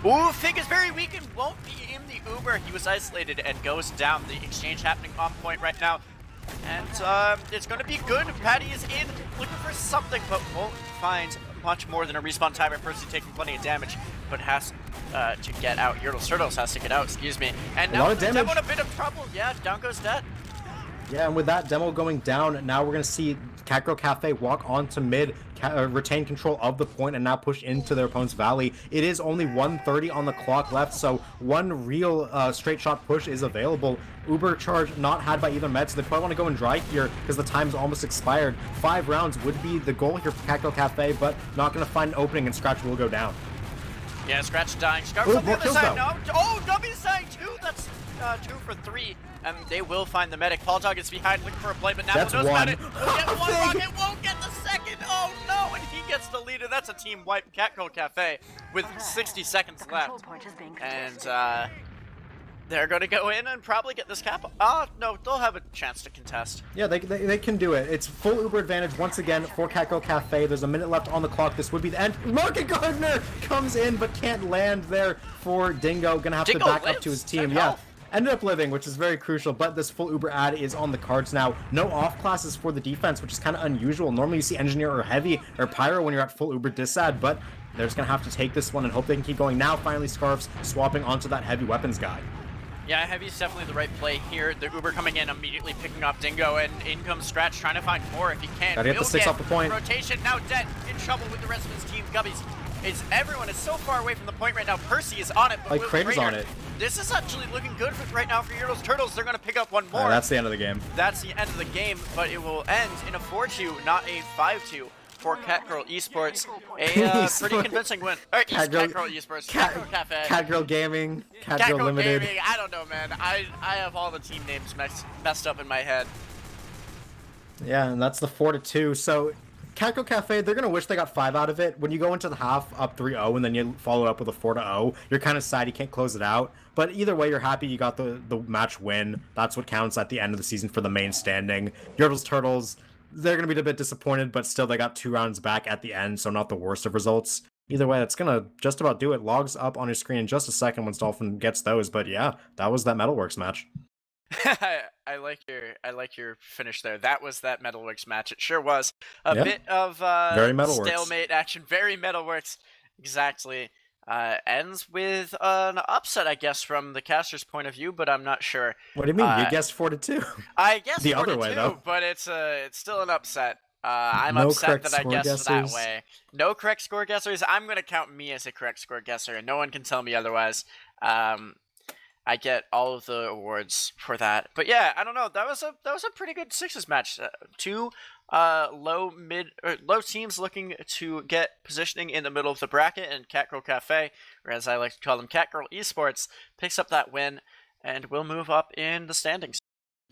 Ooh, Fig is very weak and won't be in the Uber. He was isolated and goes down. The exchange happening on point right now. And it's going to be good. Patty is in, looking for something, but won't find much more than a respawn timer. Percy taking plenty of damage, but has to get out. Yertle Turtles has to get out, And now Demo in a bit of trouble. Yeah, down goes Dead. Yeah, and with that Demo going down, now we're going to see Catgirl Cafe walk onto mid, retain control of the point, and now push into their opponent's Valley. It is only 1:30 on the clock left, so one real straight shot push is available. Uber charge not had by either med, so they probably want to go and dry here because the time's almost expired. 5 rounds would be the goal here for Catgirl Cafe, but not going to find an opening, and Scratch will go down. Yeah, Scratch dying. Scarf's on the other side now. Oh, W's dying too. That's 2 for 3. And they will find the medic. Paul Dog is behind, looking for a play, but now knows about it. He'll get one rocket, won't get the second. Oh no, and he gets the leader. That's a team wipe. Catgirl Cafe with 60 seconds left. And they're going to go in and probably get this cap. No, they'll have a chance to contest. Yeah, they can do it. It's full Uber advantage once again for Catgirl Cafe. There's a minute left on the clock. This would be the end. Market Gardner comes in but can't land there for Dingo. Gonna have to back up to his team. Yeah. Ended up living, which is very crucial, but this full Uber ad is on the cards now. No off classes for the defense, which is kind of unusual. Normally you see Engineer or Heavy or Pyro when you're at full Uber disad, but they're just going to have to take this one and hope they can keep going. Now finally Scarfs swapping onto that Heavy weapons guy. Yeah, Heavy's definitely the right play here. The Uber coming in, immediately picking off Dingo, and in comes Scratch trying to find more if he can. Gotta get the 6 off the point. Rotation, now Dead, in trouble with the rest of his team. Gubbies, everyone is so far away from the point right now. Percy is on it, but Crater's on it. This is actually looking good right now for Yertle's Turtles. They're going to pick up one more. That's the end of the game. That's the end of the game, but it will end in a 4-2, not a 5-2 for Catgirl Esports. A pretty convincing win. Catgirl Esports, Catgirl Cafe. Catgirl Gaming, Catgirl Limited. Gaming. I don't know, man. I have all the team names messed up in my head. Yeah, and that's the 4-2. So Catgirl Cafe, they're going to wish they got 5 out of it. When you go into the half up 3-0 and then you follow up with a 4-0, you're kind of sad you can't close it out. But either way, you're happy you got the match win. That's what counts at the end of the season for the main standing. Yertle's Turtles, they're going to be a bit disappointed, but still they got 2 rounds back at the end, so not the worst of results. Either way, that's going to just about do it. Logs up on your screen in just a second once Dolphin gets those, but yeah, that was that Metalworks match. I like your finish there. That was that Metalworks match. It sure was a Yep. bit of Very Metalworks. stalemate action. Very Metalworks. Exactly. Ends with an upset, I guess, from the caster's point of view, but I'm not sure. What do you mean? You guessed 4-2. I guess the 4-2, other way though. but it's still an upset. I'm No upset correct that I score guessed that guessers. way. No correct score guessers. I'm gonna count me as a correct score guesser, and no one can tell me otherwise. I get all of the awards for that. But yeah, I don't know. That was a pretty good sixes match. Two low teams looking to get positioning in the middle of the bracket, and Catgirl Cafe, or as I like to call them, Catgirl Esports, picks up that win and will move up in the standings.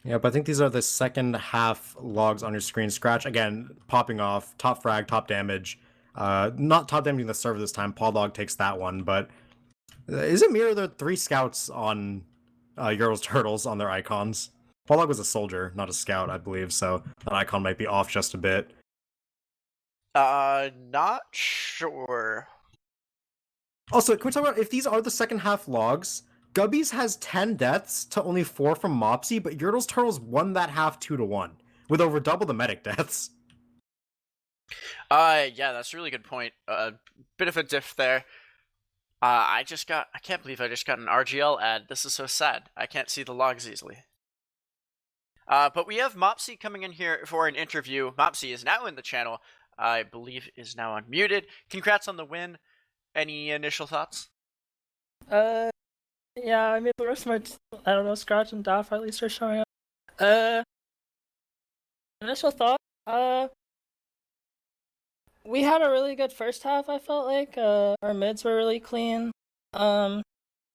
Yep, I think these are the second half logs on your screen. Scratch, again, popping off, top frag, top damage. Not top damaging the server this time. Podlog takes that one, but is it me or there are 3 scouts on Yertle's Turtles on their icons? Podlog was a soldier, not a scout, I believe, so that icon might be off just a bit. Not sure. Also, can we talk about if these are the second half logs? Gubby's has 10 deaths to only 4 from Mopsy, but Yertle's Turtles won that half 2-1, with over double the medic deaths. Yeah, that's a really good point. Bit of a diff there. I can't believe I just got an RGL ad. This is so sad. I can't see the logs easily. But we have Mopsy coming in here for an interview. Mopsy is now in the channel. I believe is now unmuted. Congrats on the win. Any initial thoughts? Yeah, I mean, the rest of my, I don't know, Scratch and Daff at least are showing up. Initial thought, we had a really good first half, I felt like. Our mids were really clean. And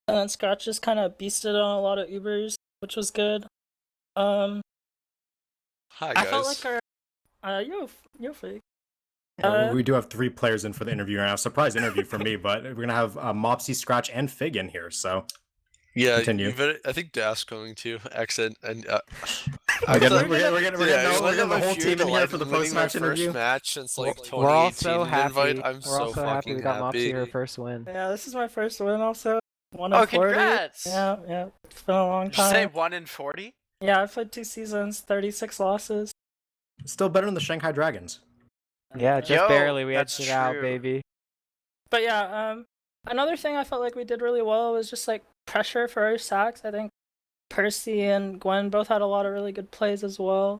then Scratch just kind of beasted on a lot of Ubers, which was good. Hi, guys. I felt like our, you're fake. We do have 3 players in for the interview right now. Surprise interview for me, but we're gonna have Mopsy, Scratch, and Fig in here. So Yeah, continue. I think Dash going to exit and we're getting the whole team in here for the post-match interview. First match since like We're all 2018 so happy. invite. I'm We're so all so happy we got happy. Mopsy her first win. Yeah, this is my first win also. 1 Oh, in 40. congrats! Yeah, it's been a long Did you say time. 1 in 40? Yeah, I've played 2 seasons, 36 losses. Still better than the Shanghai Dragons. Yeah, just Yo, barely we that's edged it out, true. baby. But yeah, another thing I felt like we did really well was just like pressure for our sacks. I think Percy and Gwen both had a lot of really good plays as well.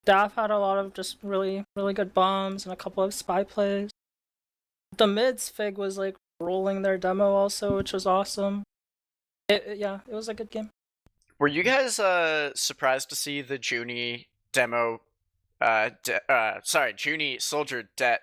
Daff had a lot of just really, really good bombs and a couple of spy plays. The mids, Fig was like rolling their demo also, which was awesome. It was a good game. Were you guys surprised to see the Junie demo? Junie Soldier Det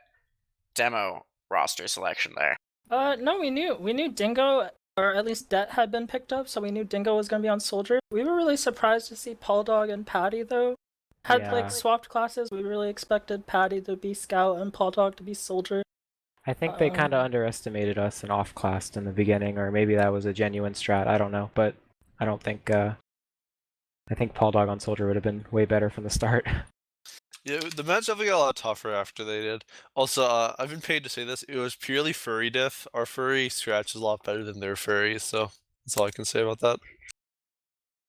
demo roster selection there. No, we knew Dingo, or at least Det had been picked up, so we knew Dingo was gonna be on Soldier. We were really surprised to see Paul Dog and Patty though. Had Yeah. like swapped classes. We really expected Patty to be Scout and Paul Dog to be Soldier. I think they kind of underestimated us and off-classed in the beginning, or maybe that was a genuine strat. I don't know, but I don't think. I think Paul Dog on Soldier would have been way better from the start. Yeah, the match definitely got a lot tougher after they did. Also, I've been paid to say this. It was purely furry diff. Our furry Scratch is a lot better than their furry, so that's all I can say about that.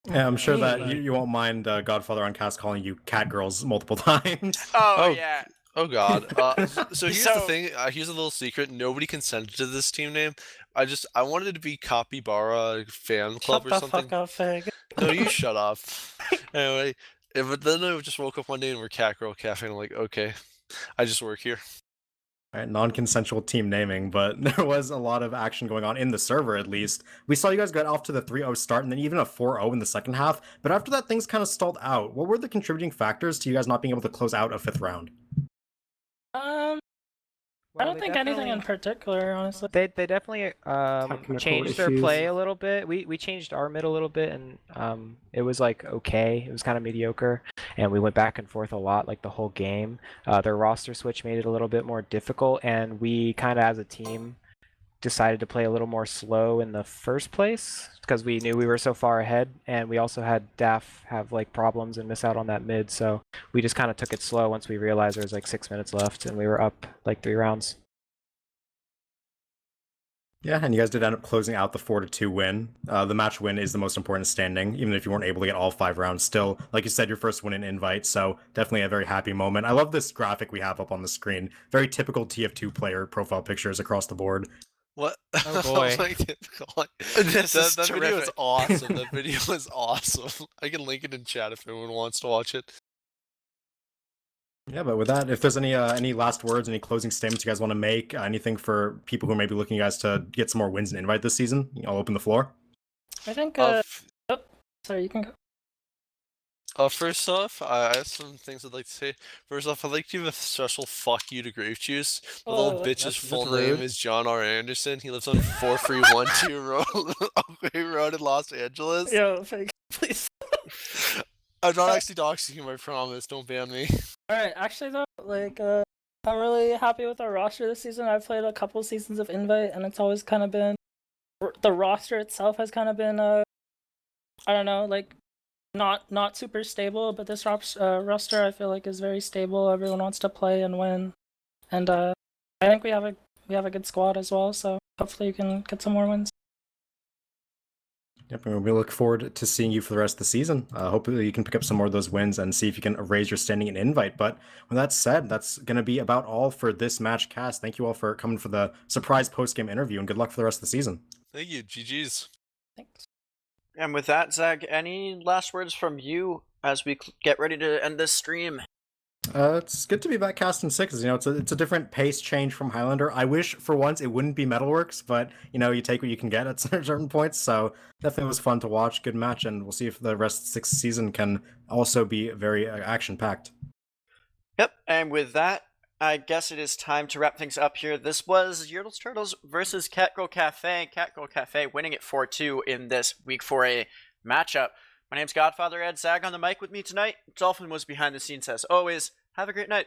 Yeah, I'm sure that you won't mind Godfather on cast calling you Catgirls multiple times. Oh, Oh. yeah. Oh god. So here's the So- thing. Here's a little secret. Nobody consented to this team name. I wanted it to be Capybara Fan Club Shut or the something. fuck up, Fig. No, you shut up. Anyway, but then I just woke up one day and we're Catgirl Cafe, and I'm like, okay, I just work here. Right, non-consensual team naming, but there was a lot of action going on in the server, at least. We saw you guys get off to the 3-0 start and then even a 4-0 in the second half, but after that, things kind of stalled out. What were the contributing factors to you guys not being able to close out a 5th round? I don't think anything in particular, honestly. They definitely Technical changed their issues. play a little bit. We changed our mid a little bit, and it was like okay. It was kind of mediocre, and we went back and forth a lot like the whole game. Their roster switch made it a little bit more difficult, and we kind of as a team decided to play a little more slow in the first place because we knew we were so far ahead, and we also had Daff have like problems and miss out on that mid, so we just kind of took it slow once we realized there was like 6 minutes left and we were up like 3 rounds. Yeah, and you guys did end up closing out the 4-2 win. The match win is the most important standing, even if you weren't able to get all 5 rounds. Still, like you said, your first win in Invite, so definitely a very happy moment. I love this graphic we have up on the screen. Very typical TF2 player profile pictures across the board. What? Oh, boy. This is that video is terrific. awesome. That video is awesome. I can link it in chat if anyone wants to watch it. Yeah, but with that, if there's any last words, any closing statements you guys want to make, anything for people who may be looking you guys to get some more wins in Invite this season, I'll open the floor. I think. Sorry, you can go. First off, I have some things I'd like to say. First off, I'd like to give a special fuck you to Grape Juice. The little bitch's that's full rude. name is John R. Anderson. He lives on 4312 Road in Los Angeles. Yo, fake, please. I'm not actually doxing him, I promise. Don't ban me. Alright, actually though, like, I'm really happy with our roster this season. I've played a couple seasons of Invite, and it's always kind of been, the roster itself has kind of been, I don't know, like, not super stable, but this roster I feel like is very stable. Everyone wants to play and win, and I think we have a good squad as well. So hopefully you can get some more wins. Yep, and we look forward to seeing you for the rest of the season. Hopefully you can pick up some more of those wins and see if you can raise your standing in Invite. But with that said, that's going to be about all for this match cast. Thank you all for coming for the surprise post-game interview, and good luck for the rest of the season. Thank you. GG's. Thanks. And with that, Zag, any last words from you as we get ready to end this stream? It's good to be back casting sixes. It's a different pace change from Highlander. I wish for once it wouldn't be Metalworks, but you take what you can get at certain points. So definitely was fun to watch. Good match, and we'll see if the rest of the sixth season can also be very action packed. Yep, and with that, I guess it is time to wrap things up here. This was Yertle's Turtles versus Catgirl Cafe. Catgirl Cafe winning it 4-2 in this Week 4A matchup. My name's Godfather Ed. Zag on the mic with me tonight. Dolphin was behind the scenes as always. Have a great night.